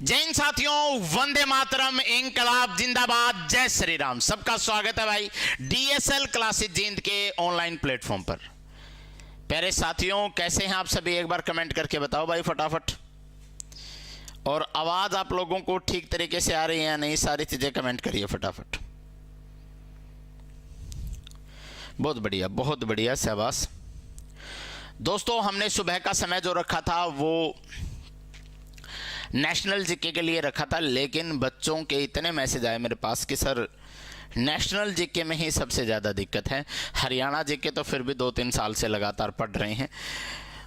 जय हिंद साथियों, वंदे मातरम, इंकलाब जिंदाबाद, जय श्री राम। सबका स्वागत है भाई डीएसएल क्लासेस जींद के ऑनलाइन प्लेटफॉर्म पर। प्यारे साथियों, कैसे हैं आप सभी? एक बार कमेंट करके बताओ भाई फटाफट। और आवाज आप लोगों को ठीक तरीके से आ रही है या नहीं, सारी चीजें कमेंट करिए फटाफट। बहुत बढ़िया, बहुत बढ़िया, शाबाश। दोस्तों, हमने सुबह का समय जो रखा था वो नेशनल जीके के लिए रखा था, लेकिन बच्चों के इतने मैसेज आए मेरे पास कि सर नेशनल जीके में ही सबसे ज़्यादा दिक्कत है। हरियाणा जीके तो फिर भी 2-3 साल से लगातार पढ़ रहे हैं,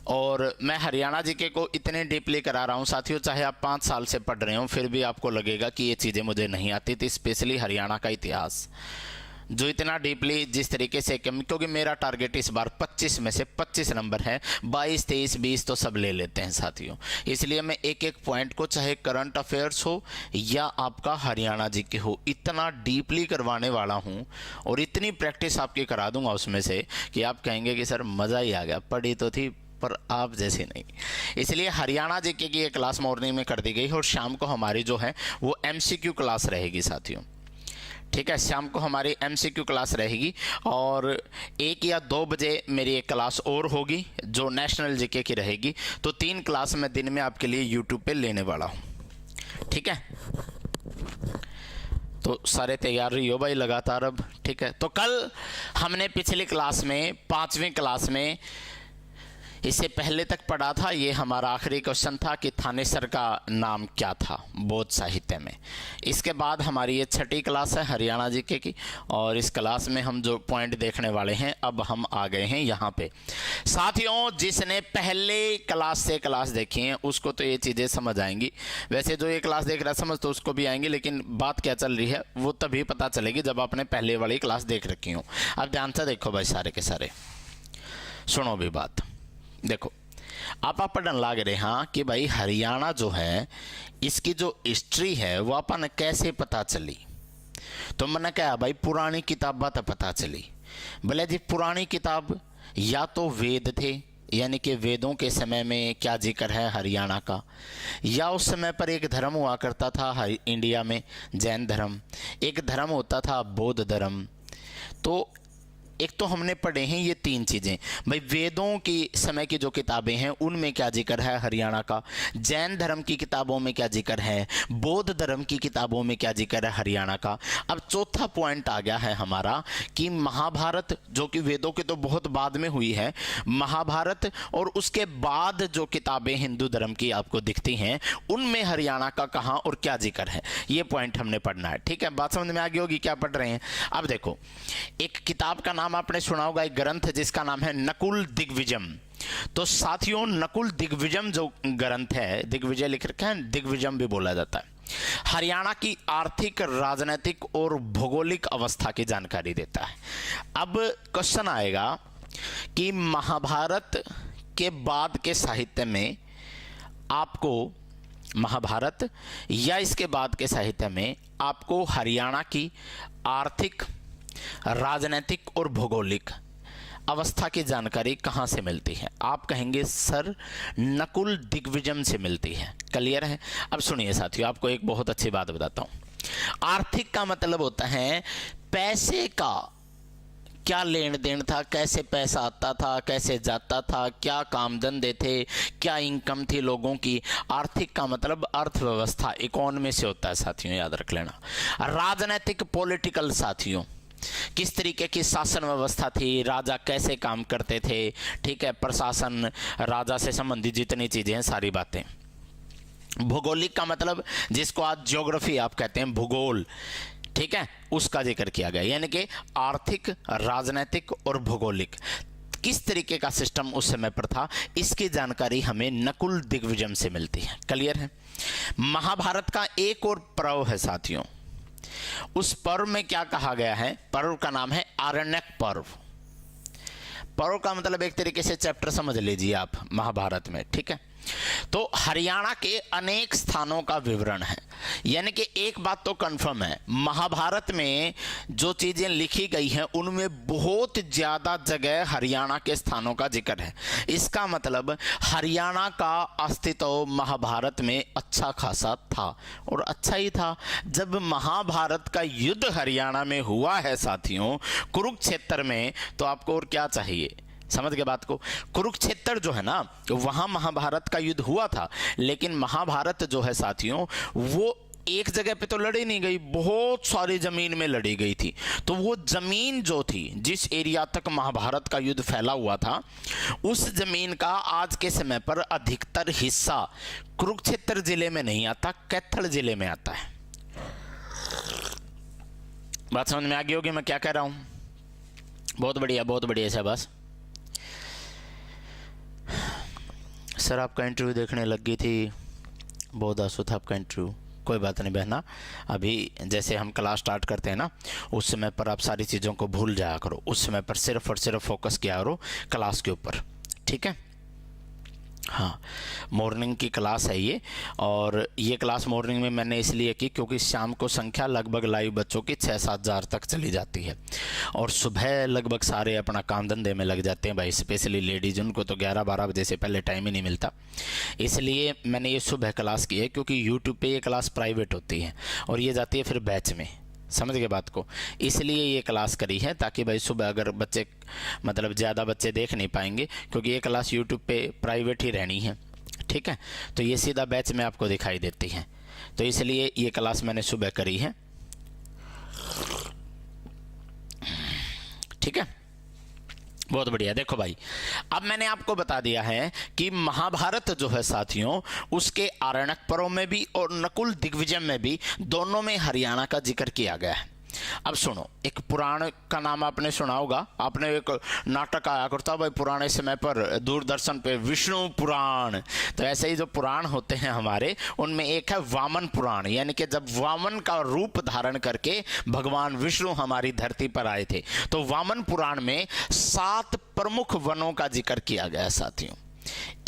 और मैं हरियाणा जीके को इतने डीपली करा रहा हूँ साथियों, चाहे आप 5 साल से पढ़ रहे हो फिर भी आपको लगेगा कि ये चीज़ें मुझे नहीं आती थी। स्पेशली हरियाणा का इतिहास जो इतना डीपली जिस तरीके से, क्योंकि मेरा टारगेट इस बार 25 में से 25 नंबर है, 22, 23, 20 तो सब ले लेते हैं साथियों। इसलिए मैं एक एक पॉइंट को, चाहे करंट अफेयर्स हो या आपका हरियाणा जीके हो, इतना डीपली करवाने वाला हूं और इतनी प्रैक्टिस आपकी करा दूंगा उसमें से कि आप कहेंगे कि सर मज़ा ही आ गया, पढ़ी तो थी पर आप जैसे नहीं। इसलिए हरियाणा जीके की एक क्लास मॉर्निंग में कर दी गई है और शाम को हमारी जो है वो MCQ क्लास रहेगी साथियों। ठीक है, शाम को हमारी MCQ क्लास रहेगी और 1 या 2 बजे मेरी एक क्लास और होगी जो नेशनल जीके की रहेगी। तो 3 क्लास मैं दिन में आपके लिए YouTube पे लेने वाला हूँ। ठीक है, तो सारे तैयार रहियो भाई लगातार अब। ठीक है, तो कल हमने पिछली क्लास में 5वीं क्लास में इससे पहले तक पढ़ा था, ये हमारा आखिरी क्वेश्चन था कि थानेसर का नाम क्या था बौद्ध साहित्य में। इसके बाद हमारी ये 6ठी क्लास है हरियाणा जीके की, और इस क्लास में हम जो पॉइंट देखने वाले हैं, अब हम आ गए हैं यहाँ पे। साथियों, जिसने पहले क्लास से क्लास देखी है उसको तो ये चीज़ें समझ आएंगी। वैसे जो ये क्लास देख रहा है समझ तो उसको भी आएंगी, लेकिन बात क्या चल रही है वो तभी पता चलेगी जब आपने पहले वाली क्लास देख रखी हो। अब ध्यान से देखो भाई, सारे के सारे सुनो भी बात। देखो, आप पढ़ने लग रहे हाँ कि भाई हरियाणा जो है इसकी जो हिस्ट्री है वो अपन कैसे पता चली। तो मैंने कहा भाई पुरानी किताबा तो पता चली। बोले जी पुरानी किताब या तो वेद थे, यानी कि वेदों के समय में क्या जिक्र है हरियाणा का, या उस समय पर एक धर्म हुआ करता था इंडिया में जैन धर्म, एक धर्म होता था बौद्ध धर्म। तो एक तो हमने पढ़े हैं ये 3 चीज़ें भाई, वेदों की समय की जो किताबें हैं उनमें क्या जिक्र है हरियाणा का, जैन धर्म की किताबों में क्या जिक्र है, बौद्ध धर्म की किताबों में क्या जिक्र है हरियाणा का। अब चौथा पॉइंट आ गया है हमारा कि महाभारत, जो कि वेदों के तो बहुत बाद में हुई है, महाभारत और उसके बाद जो किताबें हिंदू धर्म की आपको दिखती हैं उनमें हरियाणा का कहाँ और क्या जिक्र है, ये पॉइंट हमने पढ़ना है। ठीक है, बात समझ में आ गई होगी क्या पढ़ रहे हैं। अब देखो, एक किताब का नाम आपने सुना होगा, एक ग्रंथ जिसका नाम है नकुल दिग्विजयम। तो साथियों, नकुल दिग्विजयम जो ग्रंथ है, दिग्विजय लिख रखा है, दिग्विजयम भी बोला जाता है, हरियाणा की आर्थिक, राजनीतिक और भौगोलिक अवस्था की जानकारी देता है। अब क्वेश्चन आएगा कि महाभारत के बाद के साहित्य में आपको, महाभारत या इसके बाद के साहित्य में आपको हरियाणा की आर्थिक, राजनीतिक और भौगोलिक अवस्था की जानकारी कहाँ से मिलती है? आप कहेंगे सर नकुल दिग्विजयम से मिलती है। क्लियर है? अब सुनिए साथियों, आपको एक बहुत अच्छी बात बताता हूँ। आर्थिक का मतलब होता है पैसे का क्या लेन देन था, कैसे पैसा आता था, कैसे जाता था, क्या काम धंधे थे, क्या इनकम थी लोगों की। आर्थिक का मतलब अर्थव्यवस्था, इकोनॉमी से होता है साथियों, याद रख लेना। राजनीतिक, पॉलिटिकल साथियों, किस तरीके की शासन व्यवस्था थी, राजा कैसे काम करते थे। ठीक है, प्रशासन, राजा से संबंधित जितनी चीजें हैं सारी बातें। भौगोलिक का मतलब जिसको आज ज्योग्राफी आप कहते हैं, भूगोल, ठीक है, उसका जिक्र किया गया। यानी कि आर्थिक, राजनीतिक और भौगोलिक किस तरीके का सिस्टम उस समय पर था, इसकी जानकारी हमें नकुल दिग्विजयम से मिलती है। क्लियर है? महाभारत का एक और पर्व है साथियों, उस पर्व में क्या कहा गया है? पर्व का नाम है आरण्यक पर्व। पर्व का मतलब एक तरीके से चैप्टर समझ लीजिए आप महाभारत में। ठीक है, तो हरियाणा के अनेक स्थानों का विवरण है। यानी कि एक बात तो कंफर्म है, महाभारत में जो चीजें लिखी गई हैं उनमें बहुत ज्यादा जगह हरियाणा के स्थानों का जिक्र है। इसका मतलब हरियाणा का अस्तित्व महाभारत में अच्छा खासा था, और अच्छा ही था। जब महाभारत का युद्ध हरियाणा में हुआ है साथियों, कुरुक्षेत्र में, तो आपको और क्या चाहिए? समझ गए बात को? कुरुक्षेत्र जो है ना, वहां महाभारत का युद्ध हुआ था, लेकिन महाभारत जो है साथियों वो एक जगह पे तो लड़ी नहीं गई, बहुत सारी जमीन में लड़ी गई थी। तो वो जमीन जो थी, जिस एरिया तक महाभारत का युद्ध फैला हुआ था, उस जमीन का आज के समय पर अधिकतर हिस्सा कुरुक्षेत्र जिले में नहीं आता, कैथल जिले में आता है। बात समझ में आ गई होगी मैं क्या कह रहा हूं? बहुत बढ़िया, बहुत बढ़िया शाबाश। सर आपका इंटरव्यू देखने लग गई थी, बहुत आंसू था आपका इंटरव्यू। कोई बात नहीं बहना, अभी जैसे हम क्लास स्टार्ट करते हैं ना, उस समय पर आप सारी चीज़ों को भूल जाया करो, उस समय पर सिर्फ और सिर्फ फोकस किया करो क्लास के ऊपर, ठीक है? हाँ, मॉर्निंग की क्लास है ये, और ये क्लास मॉर्निंग में मैंने इसलिए की क्योंकि शाम को संख्या लगभग लाइव बच्चों की 6-7 हज़ार तक चली जाती है, और सुबह लगभग सारे अपना काम धंधे में लग जाते हैं भाई, स्पेशली लेडीज, उनको तो 11-12 बजे से पहले टाइम ही नहीं मिलता। इसलिए मैंने ये सुबह क्लास की है, क्योंकि यूट्यूब पे ये क्लास प्राइवेट होती है और ये जाती है फिर बैच में। समझ गए बात को? इसलिए ये क्लास करी है ताकि भाई सुबह अगर बच्चे, मतलब ज़्यादा बच्चे देख नहीं पाएंगे, क्योंकि ये क्लास यूट्यूब पे प्राइवेट ही रहनी है, ठीक है? तो ये सीधा बैच में आपको दिखाई देती है, तो इसलिए ये क्लास मैंने सुबह करी है, ठीक है? बहुत बढ़िया। देखो भाई, अब मैंने आपको बता दिया है कि महाभारत जो है साथियों, उसके आरण्यक पर्व में भी और नकुल दिग्विजय में भी, दोनों में हरियाणा का जिक्र किया गया है। अब सुनो, एक पुराण का नाम आपने सुना होगा, आपने एक नाटक आया करता भाई पुराने समय पर दूरदर्शन पे, विष्णु पुराण। तो ऐसे ही जो पुराण होते हैं हमारे, उनमें एक है वामन पुराण, यानी कि जब वामन का रूप धारण करके भगवान विष्णु हमारी धरती पर आए थे। तो वामन पुराण में 7 प्रमुख वनों का जिक्र किया गया है साथियों।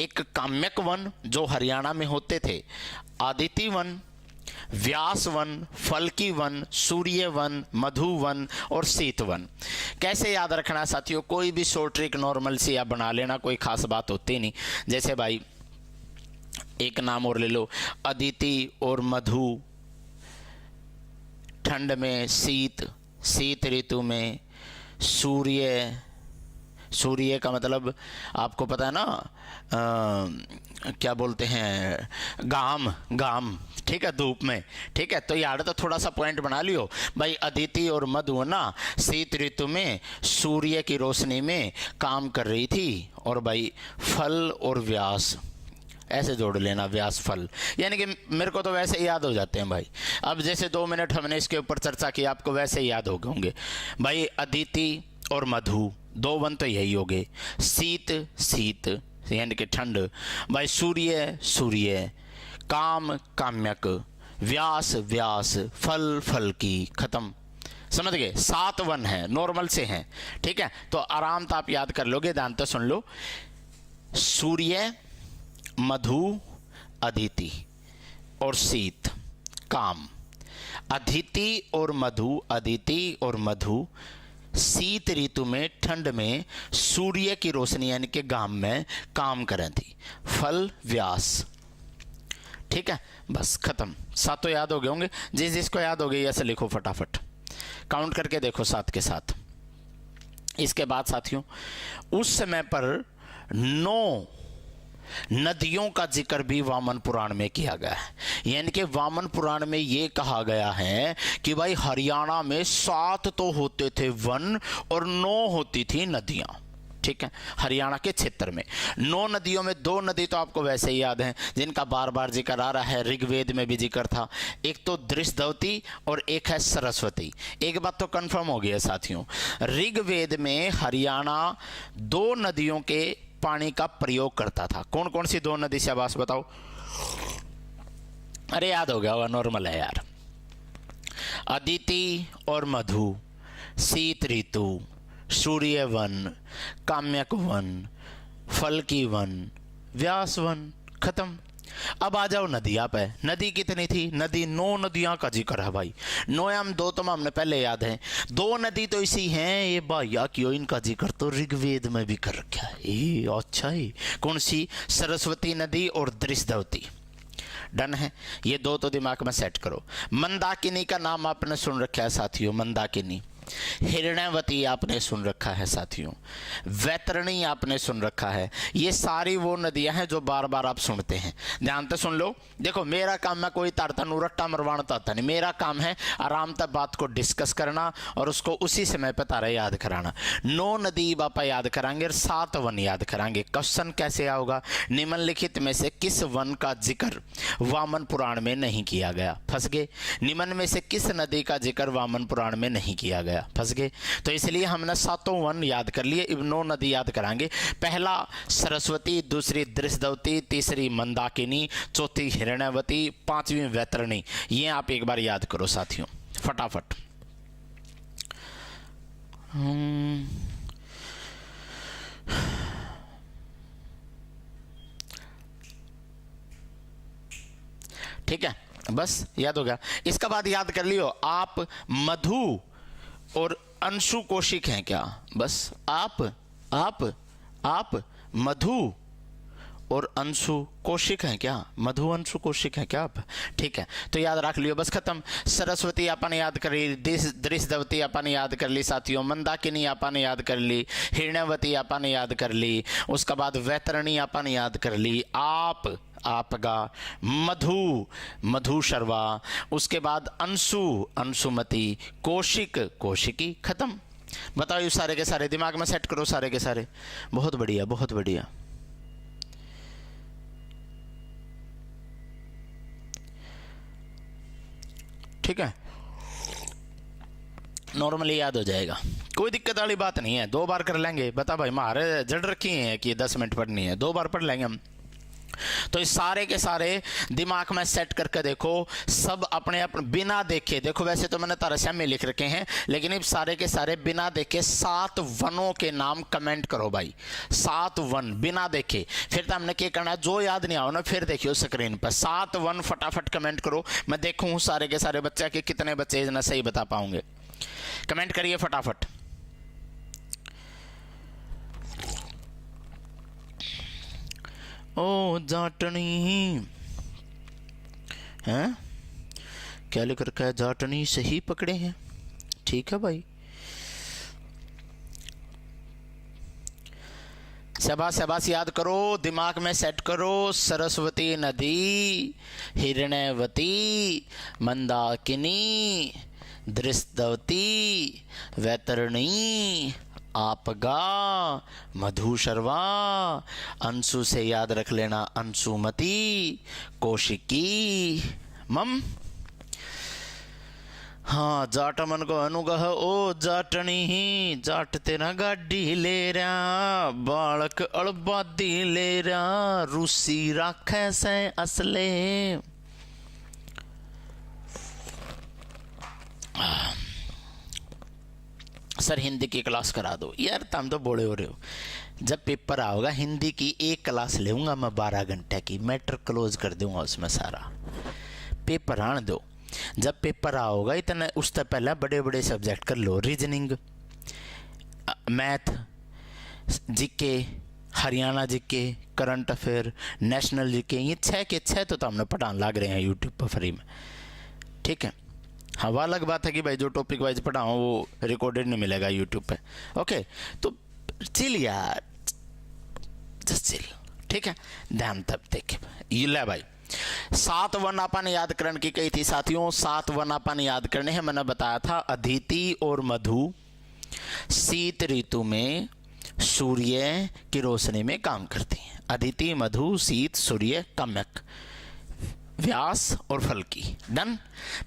एक काम्यक वन जो हरियाणा में होते थे, आदिति वन, व्यास वन, फल्की वन, सूर्य वन, मधु वन और शीत वन। कैसे याद रखना साथियों? कोई भी शॉर्ट ट्रिक नॉर्मल से या बना लेना, कोई खास बात होती नहीं। जैसे भाई एक नाम और ले लो, अदिति और मधु, ठंड में शीत, शीत ऋतु में सूर्य, सूर्य का मतलब आपको पता है ना, क्या बोलते हैं, गाम, गाम, ठीक है, धूप में, ठीक है? तो यार तो थोड़ा सा पॉइंट बना लियो भाई, अदिति और मधु ना शीत ऋतु में सूर्य की रोशनी में काम कर रही थी, और भाई फल और व्यास ऐसे जोड़ लेना, व्यास फल, यानी कि मेरे को तो वैसे याद हो जाते हैं भाई। अब जैसे 2 मिनट हमने इसके ऊपर चर्चा की, आपको वैसे ही याद हो गए होंगे भाई। अदिति और मधु 2 वन तो यही हो गए, शीत, शीत यानी कि ठंड भाई, सूर्य, सूर्य, काम, काम्यक, व्यास, व्यास, फल, फल की, खत्म। समझ गए? 7 वन है, नॉर्मल से हैं, ठीक है? तो आराम से आप याद कर लोगे, ध्यान तो सुन लो, सूर्य, मधु, अदिति और शीत, काम। अदिति और मधु, अदिति और मधु शीत ऋतु में, ठंड में सूर्य की रोशनी यानी कि गाम में काम करें थी, फल, व्यास, ठीक है? बस खत्म। 7 तो याद हो गए होंगे, जिस जिसको याद हो गई ऐसे लिखो फटाफट, काउंट करके देखो 7 के साथ। इसके बाद साथियों, उस समय पर 9 नदियों का जिक्र भी वामन पुराण में किया गया है। यानी कि वामन पुराण में ये कहा गया है कि भाई हरियाणा में 7 तो होते थे वन और 9 होती थी नदियां, ठीक है? हरियाणा के क्षेत्र में 9 नदियों में 2 नदी तो आपको वैसे ही याद हैं, जिनका बार बार जिक्र आ रहा है, ऋग्वेद में भी जिक्र था। एक तो दृष्टवती और एक है सरस्वती। एक बात तो कंफर्म हो गई है साथियों, ऋग्वेद में हरियाणा 2 नदियों के पानी का प्रयोग करता था। कौन कौन सी 2 नदी? शाबाश बताओ। अरे याद हो गया होगा, नॉर्मल है यार। अदिति और मधु, शीत ऋतु, सूर्य वन, काम्यक वन, फल की वन, व्यास वन, खत्म। अब आ जाओ नदियाँ पे। नदी कितनी थी? नदी 9 नदियाँ का जिक्र है भाई। 9 या 2 तो हमने पहले याद है। 2 नदी तो इसी हैं ये भैया, क्यों इनका जिक्र तो ऋग्वेद में भी कर रखा है। ये अच्छा है। कौन सी? सरस्वती नदी और दृष्टवती। डन है। ये 2 तो दिमाग में सेट करो। मंदाकिनी का नाम आपने सुन रखा है साथियों, मंदाकिनी। हिरण्यवती आपने सुन रखा है साथियों। वैतरणी आपने सुन रखा है। ये सारी वो नदियां हैं जो बार बार आप सुनते हैं। ध्यान से सुन लो। देखो मेरा काम है कोई तारतन रट्टा मरवाना था नहीं। मेरा काम है आराम से बात को डिस्कस करना और उसको उसी समय पर तारा याद कराना। 9 नदी बापा याद कराएंगे और 7 वन याद कराएंगे। क्वेश्चन कैसे आओगा? निम्नलिखित में से किस वन का जिक्र वामन पुराण में नहीं किया गया? फंस गए। निम्न में से किस नदी का जिक्र वामन पुराण में नहीं किया गया? फंस गए। तो इसलिए हमने 7 वन याद कर लिए। अब 9 नदी याद कराएंगे। पहला सरस्वती, दूसरी दृष्टवती, तीसरी मंदाकिनी, चौथी हिरण्यवती, 5वीं वैतरणी। ये आप एक बार याद करो साथियों फटाफट। ठीक है, बस याद हो गया। इसका बाद याद कर लियो आप मधु और अंशु कौशिक हैं क्या? बस आप मधु और अंशु कौशिक हैं क्या? मधु अंशु कौशिक हैं क्या आप? ठीक है, तो याद रख लियो। बस खत्म। सरस्वती अपन याद कर ली, दृष्टवती अपन याद कर ली साथियों, मंदाकिनी अपन याद कर ली, हिरण्यवती अपन याद कर ली, उसके बाद वैतरणी अपन याद कर ली, आपका मधु, मधु शर्वा, उसके बाद अंशु, अंशुमती, कौशिक, कौशिकी। खत्म। बताओ ये सारे के सारे दिमाग में सेट करो, सारे के सारे। बहुत बढ़िया, बहुत बढ़िया। ठीक है, नॉर्मली याद हो जाएगा, कोई दिक्कत वाली बात नहीं है। 2 बार कर लेंगे। बता भाई मारे जड़ रखी है कि 10 मिनट पढ़नी है, 2 बार पढ़ लेंगे हम। तो इस सारे के सारे दिमाग में सेट करके देखो, सब अपने अपने बिना देखे। देखो वैसे तो मैंने तारस्या में लिख रखे हैं, लेकिन इस सारे के सारे बिना देखे 7 वनों के नाम कमेंट करो भाई। 7 वन बिना देखे। फिर तो हमने क्या करना है, जो याद नहीं आओ ना फिर देखियो स्क्रीन पर। 7 वन फटाफट कमेंट करो। मैं देखूँ सारे के सारे बच्चे के कितने बच्चे ना सही बता पाओगे। कमेंट करिए फटाफट। ओ जाटनी हैं, क्या लिख रखा है? जाटनी सही पकड़े हैं। ठीक है भाई, शाबाश शाबाश। याद करो, दिमाग में सेट करो। सरस्वती नदी, हिरण्यवती, मंदाकिनी, दृष्टवती, वैतरणी, आपगा, मधु शर्वा, अंशु से याद रख लेना अंशुमती, कौशिकी, मम। हाँ, जाट मन को अनुगह ओ जाटनी ही, जाट तेरा गाड़ी ले रहा, बालक अड़बादी ले रहा, रूसी राखे से असले। सर हिंदी की क्लास करा दो। यार तुम तो बोले हो रहे हो। जब पेपर आओगा हिंदी की एक क्लास लेऊंगा मैं 12 घंटे की, मैटर क्लोज कर दूंगा उसमें सारा। पेपर आने दो। जब पेपर आओगा इतना उससे पहले बड़े बड़े सब्जेक्ट कर लो। Reasoning, math, GK, Haryana GK, current affair, national GK, ये 6 के 6 तो हमने पढ़ाने लग रहे हैं यूट्यूब पर फ्री में। ठीक है, हाँ वो अलग बात है कि भाई जो टॉपिक वाइज पढ़ाओ वो रिकॉर्डेड नहीं मिलेगा यूट्यूब पे। ओके, तो चिल यार, जस्ट चिल। ठीक है, ध्यान तब देखे ये ले भाई। 7 वन अपन याद करने की कही थी साथियों। 7 वन अपन याद करने हैं। मैंने बताया था अदिति और मधु शीत ऋतु में सूर्य की रोशनी में काम करती हैं। अदिति, मधु, शीत, सूर्य, कम्यक, व्यास और फल की। डन।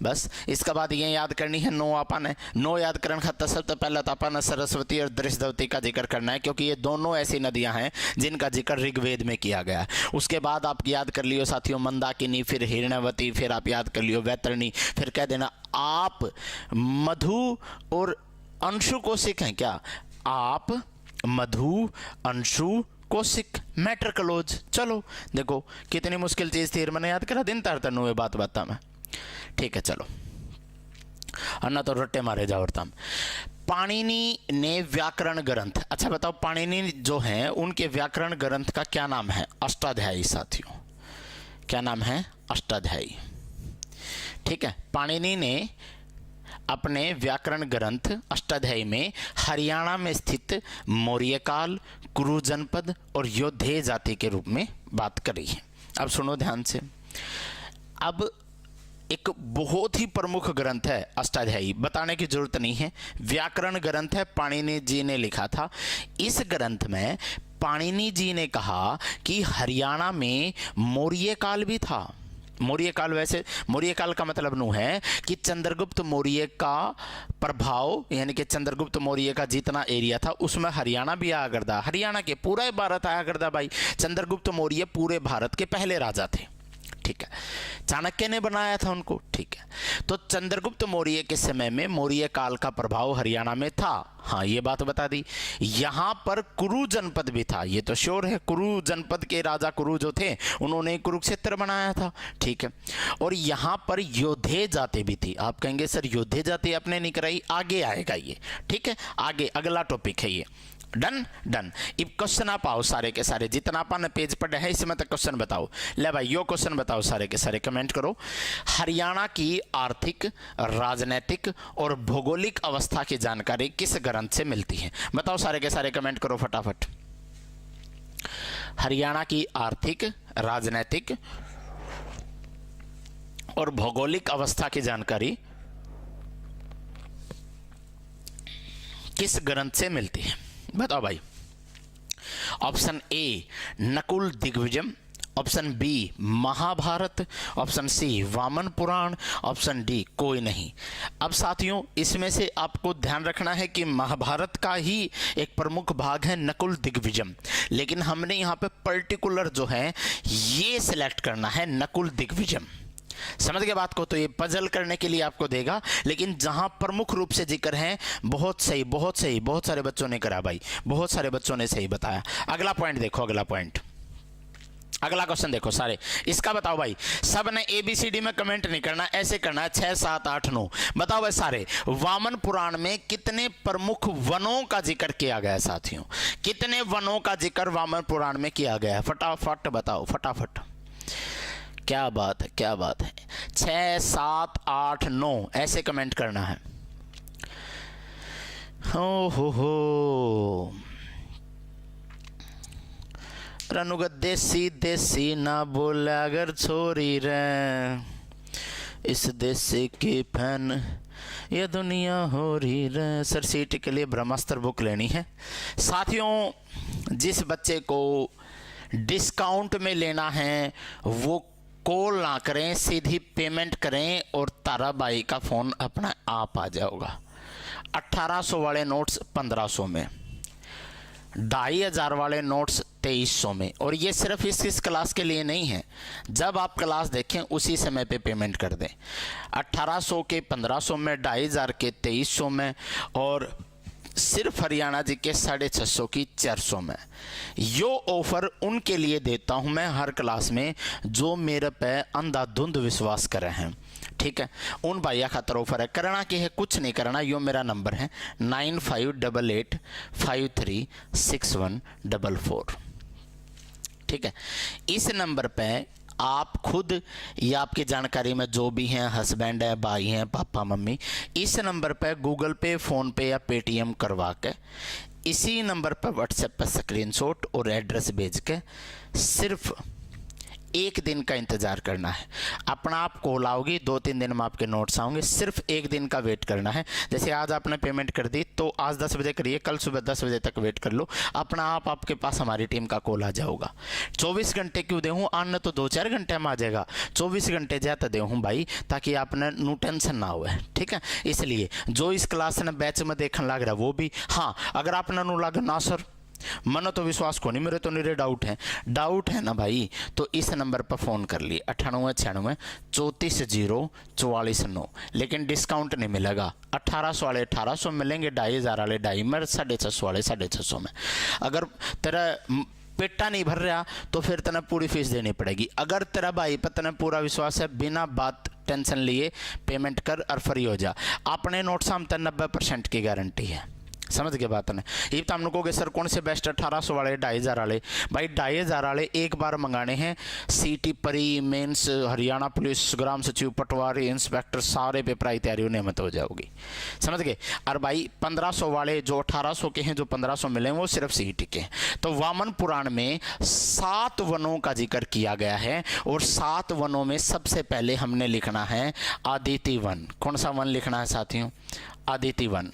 बस इसके बाद ये याद करनी है 9 अपन है। 9 याद करने खातर सबसे पहले तो अपन सरस्वती और दृष्टवती का जिक्र करना है, क्योंकि ये दोनों ऐसी नदियां हैं जिनका जिक्र ऋग्वेद में किया गया है। उसके बाद आप याद कर लियो साथियों मंदाकिनी, फिर हिरण्यवती, फिर आप याद कर लियो वैतरणी, फिर कह देना आप मधु और अंशु कौशिक हैं क्या? आप मधु, अंशु कोशिक मैटर क्लोज। चलो देखो कितनी मुश्किल चीज़ थी, मैंने याद करा दिन तार तनु ये बात बता मैं। ठीक है चलो, अन्ना तो रट्टे मारे जाओ। पाणिनि ने व्याकरण ग्रंथ, अच्छा बताओ पाणिनि जो हैं उनके व्याकरण ग्रंथ का क्या नाम है? अष्टाध्यायी साथियों, क्या नाम है? अष्टाध्यायी। ठीक है, पाणिनि ने अपने व्याकरण ग्रंथ अष्टाध्यायी में हरियाणा में स्थित मौर्य काल, कुरु जनपद और योद्धे जाति के रूप में बात करी है। अब सुनो ध्यान से, अब एक बहुत ही प्रमुख ग्रंथ है अष्टाध्यायी, बताने की जरूरत नहीं है, व्याकरण ग्रंथ है, पाणिनि जी ने लिखा था। इस ग्रंथ में पाणिनि जी ने कहा कि हरियाणा में मौर्य काल भी था। मौर्य काल, वैसे मौर्य काल का मतलब नू है कि चंद्रगुप्त मौर्य का प्रभाव, यानी कि चंद्रगुप्त मौर्य का जितना एरिया था उसमें हरियाणा भी आया करता, हरियाणा के पूरा भारत आया करता भाई। चंद्रगुप्त मौर्य पूरे भारत के पहले राजा थे। ठीक है, चाणक्य ने बनाया था उनको। ठीक है, तो चंद्रगुप्त मौर्य के समय में मौर्य काल का प्रभाव हरियाणा में था, हाँ ये बात बता दी। यहां पर कुरु जनपद भी था, ये तो श्योर है, कुरु जनपद के राजा कुरु जो थे उन्होंने कुरुक्षेत्र बनाया था। ठीक है, और यहां पर योद्धे जाति भी थी। आप कहेंगे सर योद्धे जाति आपने नहीं कराई, आगे आएगा ये। ठीक है, आगे अगला टॉपिक है ये। Done done. अब क्वेश्चन आप आओ सारे के सारे, जितना अपन पेज पर है इसमें तक क्वेश्चन बताओ। ले भाई यो क्वेश्चन बताओ सारे के सारे, कमेंट करो। हरियाणा की आर्थिक, राजनीतिक और भौगोलिक अवस्था की जानकारी किस ग्रंथ से मिलती है? बताओ सारे के सारे, कमेंट करो फटाफट। हरियाणा की आर्थिक, राजनीतिक और भौगोलिक अवस्था की जानकारी किस ग्रंथ से मिलती है? बताओ भाई। Option A Nakul Digvijay, option B Mahabharata, option C Vamana Purana, option D कोई नहीं। अब साथियों इसमें से आपको ध्यान रखना है कि महाभारत का ही एक प्रमुख भाग है नकुल दिग्विजय, लेकिन हमने यहाँ पे पर्टिकुलर जो है ये सिलेक्ट करना है नकुल दिग्विजय। समझ गए बात को? तो ये पजल करने के लिए आपको देगा, लेकिन जहां प्रमुख रूप से जिक्र है, बहुत सही बहुत सही, बहुत सारे बच्चों ने करा भाई, बहुत सारे बच्चों ने सही बताया। अगला पॉइंट देखो, अगला पॉइंट, अगला क्वेश्चन देखो सारे, इसका बताओ भाई। सब ने ABCD में कमेंट नहीं करना, ऐसे करना है 6 7 8 9। बताओ भाई सारे, वामन पुराण में कितने प्रमुख वनों का जिक्र किया गया है साथियों? कितने वनों का जिक्र वामन पुराण में किया गया है? फटाफट बताओ फटाफट। क्या बात है, क्या बात है। 6 7 8 9 ऐसे कमेंट करना है। हो रनुगत देसी देसी ना बोला अगर छोरी रे, इस देसी की फैन ये दुनिया हो रही रे। सर सीट के लिए ब्रह्मास्त्र बुक लेनी है साथियों। जिस बच्चे को डिस्काउंट में लेना है वो कॉल ना करें, सीधी पेमेंट करें और ताराबाई का फ़ोन अपना आप आ जाएगा। 1800 वाले नोट्स 1500 में, 2500 वाले नोट्स 2300 में। और ये सिर्फ इस क्लास के लिए नहीं है, जब आप क्लास देखें उसी समय पे पेमेंट कर दें। 1800 के 1500 में, 2500 के 2300 में, और सिर्फ हरियाणा जी के 650 की 400 में। यो ऑफर उनके लिए देता हूं मैं हर क्लास में जो मेरे पे अंधाधुंध विश्वास कर रहे हैं। ठीक है, उन भाइया खातर ऑफर है। करना क्या है, कुछ नहीं करना। यो मेरा नंबर है 9588536144। ठीक है, इस नंबर पे आप खुद या आपकी जानकारी में जो भी हैं, हस्बैंड है, भाई हैं, पापा मम्मी, इस नंबर पे गूगल पे, फ़ोन पे या पेटीएम करवा के इसी नंबर पर व्हाट्सएप पर स्क्रीनशॉट और एड्रेस भेज के सिर्फ 1 दिन का इंतज़ार करना है। अपना आप कॉल आओगी, 2-3 दिन में आपके नोट्स आएंगे। सिर्फ 1 दिन का वेट करना है। जैसे आज आपने पेमेंट कर दी तो आज 10 बजे करिए, कल सुबह 10 बजे तक वेट कर लो, अपना आप आपके पास हमारी टीम का कॉल आ जाओगा। 24 घंटे क्यों देहूँ, आने तो 2-4 घंटे में आ जाएगा। 24 घंटे ज्यादा देहूँ भाई, ताकि आपने नो टेंशन ना हो। ठीक है, इसलिए जो इस क्लास ने बैच में देखने लग रहा है वो भी, हाँ अगर आपने नो लगा ना सर मन तो विश्वास को नहीं, मेरे तो निरे डाउट है ना भाई, तो इस नंबर पर फ़ोन कर लिए 9896 340449। लेकिन डिस्काउंट नहीं मिलेगा। 1800 वाले 1800 मिलेंगे, 2500 वाले 2500 में, 650 वाले 650 में। अगर तेरा पेटा नहीं भर रहा तो फिर तने पूरी फीस देनी पड़ेगी। अगर तेरा भाई पर तने पूरा विश्वास है, बिना बात टेंशन लिए पेमेंट कर और फ्री हो जा। अपने नोट सामने 90% की गारंटी है। समझ गए बात ने। ये तो हम लोग कहोगे सर कौन से बेस्ट 1800 वाले 2500 वाले? भाई 2500 वाले एक बार मंगाने हैं, सीटी परी मेंस हरियाणा पुलिस ग्राम सचिव पटवारी इंस्पेक्टर सारे पेपर की तैयारी नियमित हो जाओगी। समझ गए। और भाई 1500 वाले जो 1800 के हैं, जो 1500 मिले वो सिर्फ सीटी के हैं। तो वामन पुराण में 7 वनों का जिक्र किया गया है और 7 वनों में सबसे पहले हमने लिखना है आदिति वन। कौन सा वन लिखना है साथियों? आदिति वन।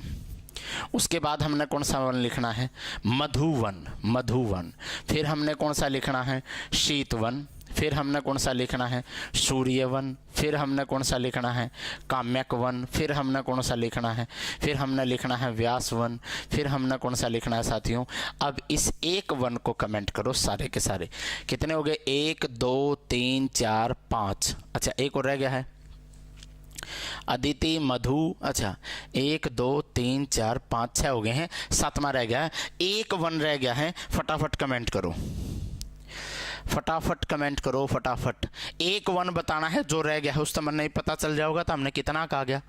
उसके बाद हमने कौन सा वन लिखना है? मधुवन, मधुवन। फिर हमने कौन सा लिखना है? शीतवन। फिर हमने कौन सा लिखना है? सूर्यवन। फिर हमने कौन सा लिखना है? काम्यक वन। फिर हमने कौन सा लिखना है? फिर हमने लिखना है व्यासवन। फिर हमने कौन सा लिखना है साथियों? अब इस एक वन को कमेंट करो सारे के सारे। कितने हो गए? 1 2 3 4 5। अच्छा एक और रह गया है, अदिति मधु। अच्छा 1 2 3 4 5 6 हो गए हैं, 7वां रह गया है, एक वन रह गया है। फटाफट कमेंट करो, फटाफट कमेंट करो, फटाफट। एक वन बताना है जो रह गया है, उस तमन नहीं पता चल जाओगा तो हमने कितना कहा गया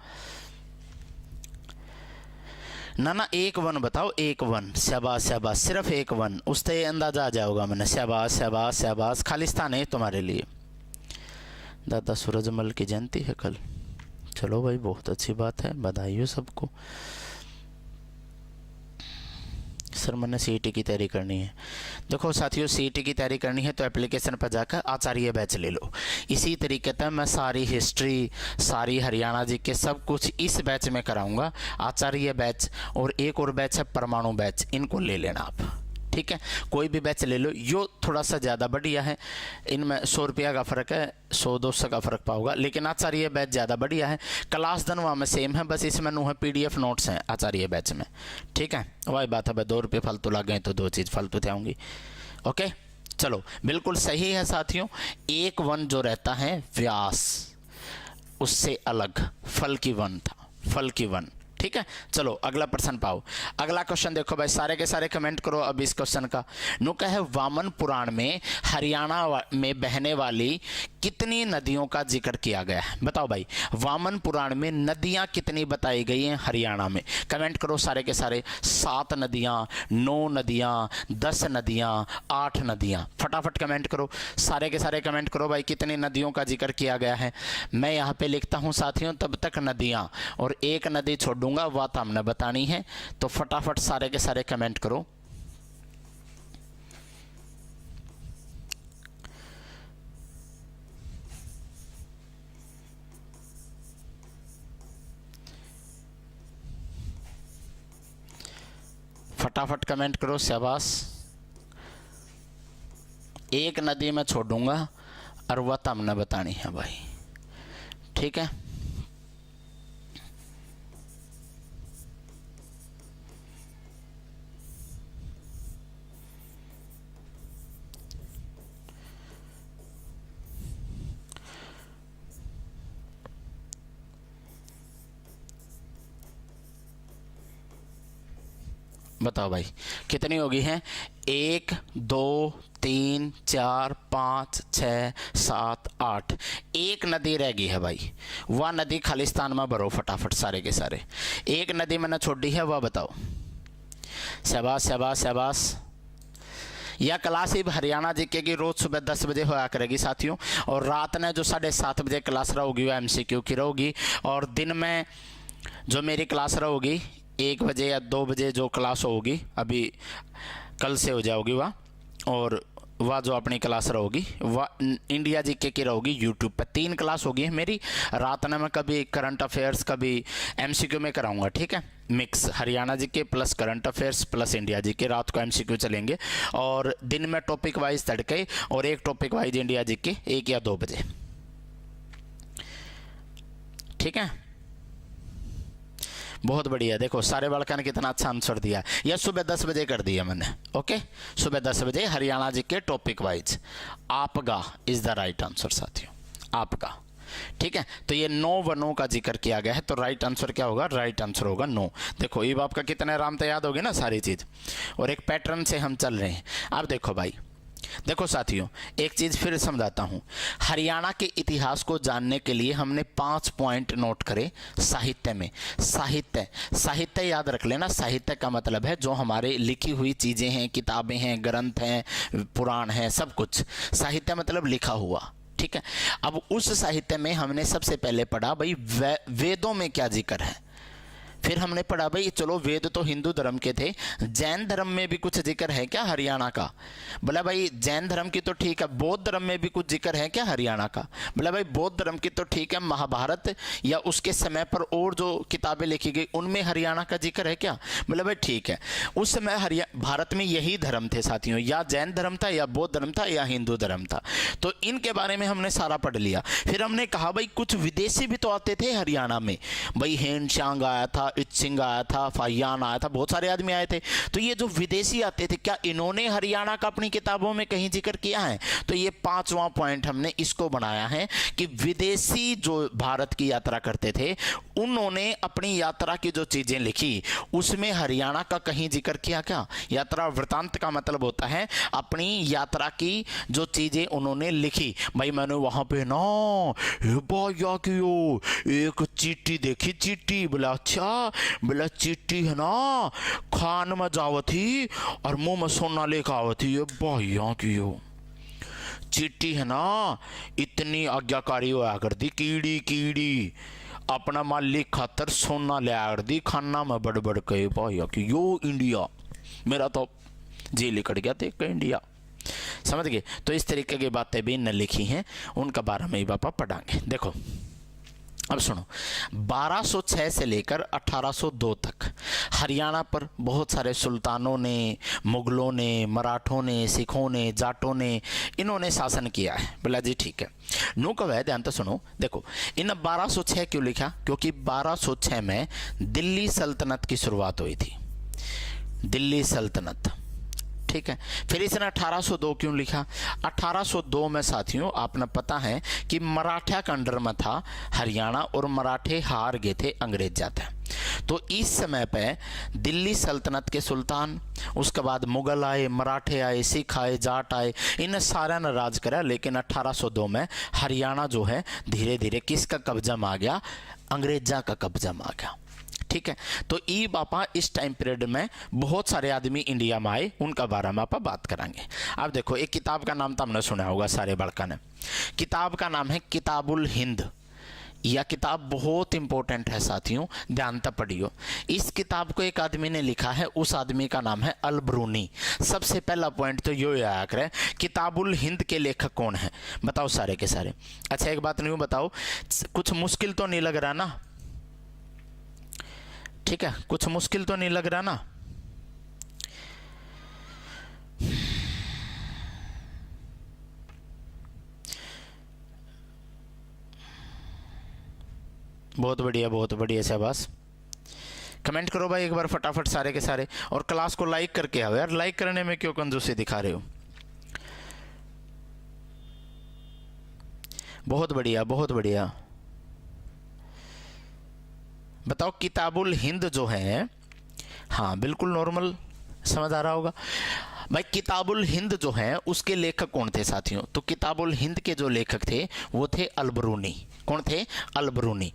ना एक वन बताओ, एक वन। शाबाश शाबाश, सिर्फ एक वन, उससे अंदाजा आ जाओगा मैंने। शाबाश शाबाश शाबाश। खालिस्तान है तुम्हारे लिए। दादा सूरजमल की जयंती है कल। चलो भाई बहुत अच्छी बात है, बधाई हो सबको। सर मैंने सीईटी की तैयारी करनी है। देखो साथियों, सीईटी की तैयारी करनी है तो एप्लीकेशन पर जाकर आचार्य बैच ले लो। इसी तरीके से मैं सारी हिस्ट्री, सारी हरियाणा जी के सब कुछ इस बैच में कराऊंगा। आचार्य बैच और एक और बैच है परमाणु बैच, इनको ले लेना आप। ठीक है, कोई भी बैच ले लो। यो थोड़ा सा ज़्यादा बढ़िया है, इनमें 100 रुपया का फ़र्क है, 100-200 का फ़र्क पाओगा। लेकिन आचार्य बैच ज़्यादा बढ़िया है। क्लास धनवा में सेम है, बस इसमें नो है PDF नोट्स हैं आचार्य बैच में। ठीक है, वही बात है भाई, 2 रुपये फालतू लग गए तो 2 चीज़ फालतू थे आऊँगी। ओके चलो, बिल्कुल सही है साथियों। एक वन जो रहता है व्यास, उससे अलग फल की वन था, फल की वन। ठीक है, चलो अगला प्रश्न पाओ। अगला क्वेश्चन देखो भाई, सारे के सारे कमेंट करो अब इस क्वेश्चन का। नु क्या है, वामन पुराण में हरियाणा में बहने वाली कितनी नदियों का जिक्र किया गया है? बताओ भाई, वामन पुराण में नदियां कितनी बताई गई हैं हरियाणा में? कमेंट करो सारे के सारे। 7 नदियां, 9 नदियां, 10 नदियां, 8 नदियां। फटाफट कमेंट करो, सारे के सारे कमेंट करो भाई, कितनी नदियों का जिक्र किया गया है। मैं यहाँ पे लिखता हूँ साथियों तब तक नदियां, और एक नदी छोड़ दूंगा, बात हमने बतानी है। तो फटाफट सारे के सारे कमेंट करो। फटाफट कमेंट करो, शाबाश। एक नदी में छोड़ूंगा और वह तो हमने बतानी है भाई। ठीक है, बताओ भाई कितनी होगी हैं? 1 2 3 4 5 6 7 8। एक नदी रह गई है भाई, वह नदी खालिस्तान में भरो फटाफट सारे के सारे। एक नदी मैंने छोड़ी है, वह बताओ। शाबाश शाबाश शाबाश। यह क्लास ही हरियाणा जीके की रोज सुबह 10 बजे होया करेगी साथियों, और रात में जो 7:30 बजे क्लास रहोगी वह MCQ की रहोगी, और दिन में जो मेरी क्लास रहोगी 1 बजे या 2 बजे जो क्लास होगी, अभी कल से हो जाओगी वह, और वह जो अपनी क्लास रहोगी वह इंडिया जीके की रहोगी यूट्यूब पर। 3 क्लास होगी मेरी। रात में मैं कभी करंट अफेयर्स, कभी MCQ में कराऊंगा। ठीक है, mix Haryana GK plus current affairs plus India GK. रात को MCQ चलेंगे, और दिन में टॉपिक वाइज तड़के, और एक टॉपिक वाइज इंडिया जीके 1 या 2 बजे। ठीक है, बहुत बढ़िया। देखो सारे बालका ने कितना अच्छा आंसर दिया। यह सुबह 10 बजे कर दिया मैंने। ओके, सुबह 10 बजे हरियाणा जी के टॉपिक वाइज। आपका इज द राइट आंसर साथियों, आपका। ठीक है, तो ये 9 वनों का जिक्र किया गया है, तो राइट आंसर क्या होगा? राइट आंसर होगा 9। देखो ये आपका कितने आराम से याद होगी ना सारी चीज, और एक पैटर्न से हम चल रहे हैं। अब देखो भाई, देखो साथियों, एक चीज फिर समझाता हूं। हरियाणा के इतिहास को जानने के लिए हमने 5 पॉइंट नोट करे साहित्य में। साहित्य याद रख लेना। साहित्य का मतलब है जो हमारे लिखी हुई चीजें हैं, किताबें हैं, ग्रंथ हैं, पुराण हैं, सब कुछ। साहित्य मतलब लिखा हुआ, ठीक है। अब उस साहित्य में हमने सबसे पहले पढ़ा भाई वेदों में क्या जिक्र है। फिर हमने पढ़ा भाई चलो वेद तो हिंदू धर्म के थे, जैन धर्म में भी कुछ जिक्र है क्या हरियाणा का? बोला भाई जैन धर्म की तो ठीक है, बौद्ध धर्म में भी कुछ जिक्र है क्या हरियाणा का? बोला भाई बौद्ध धर्म की तो ठीक है, महाभारत या उसके समय पर और जो किताबें लिखी गई उनमें हरियाणा का जिक्र है क्या? बोला भाई ठीक है। उस समय भारत में यही धर्म थे साथियों, या जैन धर्म था, या बौद्ध धर्म था, या हिंदू धर्म था। तो इनके बारे में हमने सारा पढ़ लिया। फिर हमने कहा भाई कुछ विदेशी भी तो आते थे हरियाणा में। भाई हेन शांग आया था, इत्सिंग आया था, फाहियान आया था, बहुत सारे आदमी आए थे। तो ये जो विदेशी आते थे, क्या इन्होंने हरियाणा का अपनी किताबों में कहीं जिक्र किया है? तो ये 5वां पॉइंट हमने इसको बनाया है कि विदेशी जो भारत की यात्रा करते थे उन्होंने अपनी यात्रा की जो चीजें लिखी उसमें हरियाणा का कहीं जिक्र किया क्या? यात्रा वृतांत का मतलब होता है अपनी यात्रा की जो चीजें उन्होंने लिखी। भाई मैंने वहां पे ना एक चीटी देखी, चीटी। बोला अच्छा, बोला चीटी है ना खान में जावत थी और मुंह में सोना लेकर आवत थी। ये भैया की चीटी है ना इतनी आज्ञाकारी होया कर दी, कीड़ी कीड़ी अपना मालिक खातर सोना ले कर दी खाना में बड़ के। भैया की यो इंडिया, मेरा तो जी लिकट गया देख के इंडिया, समझ गए? तो इस तरीके की बातें भी न लिखी हैं, उनका बारे में ही पापा पढ़ाएंगे। देखो अब सुनो, 1206 से लेकर 1802 तक हरियाणा पर बहुत सारे सुल्तानों ने, मुगलों ने, मराठों ने, सिखों ने, जाटों ने, इन्होंने शासन किया है। बोला जी ठीक है। नो कब है, ध्यान तो सुनो। देखो इन 1206 क्यों लिखा? क्योंकि 1206 में दिल्ली सल्तनत की शुरुआत हुई थी, दिल्ली सल्तनत, ठीक है। फिर इसने 1802 क्यों लिखा? 1802 में साथियों आपने पता है कि मराठा का अंडर में था हरियाणा और मराठे हार गए थे अंग्रेज जाते। तो इस समय पे दिल्ली सल्तनत के सुल्तान, उसके बाद मुगल आए, मराठे आए, सिख आए, जाट आए, इन सारा ने राज करा। लेकिन 1802 में हरियाणा जो है धीरे धीरे किसका कब्जा में आ गया? अंग्रेजा का कब्जा में आ गया, ठीक है। तो ई बापा इस टाइम पीरियड में बहुत सारे आदमी इंडिया में आए, उनका बारे में आपा बात करांगे। अब देखो एक किताब का नाम तो हमने सुना होगा सारे बड़का ने। किताब का नाम है किताबुल हिंद। यह किताब बहुत इंपॉर्टेंट है साथियों, ध्यान तक पढ़ियो। इस किताब को एक आदमी ने लिखा है, उस आदमी का नाम है अल-बरूनी। सबसे पहला पॉइंट तो यो आया करे, किताबुल हिंद के लेखक कौन है? बताओ सारे के सारे। अच्छा एक बात नहीं बताओ, कुछ मुश्किल तो नहीं लग रहा ना? ठीक है, कुछ मुश्किल तो नहीं लग रहा ना? बहुत बढ़िया, बहुत बढ़िया, शाबाश। कमेंट करो भाई एक बार फटाफट सारे के सारे, और क्लास को लाइक करके आओ यार। लाइक करने में क्यों कंजूसी दिखा रहे हो? बहुत बढ़िया, बहुत बढ़िया। बताओ किताबुल हिंद जो है, हाँ बिल्कुल नॉर्मल समझ आ रहा होगा भाई। किताबुल हिंद जो है उसके लेखक कौन थे साथियों? तो किताबुल हिंद के जो लेखक थे वो थे अल-बरूनी। कौन थे? अल-बरूनी।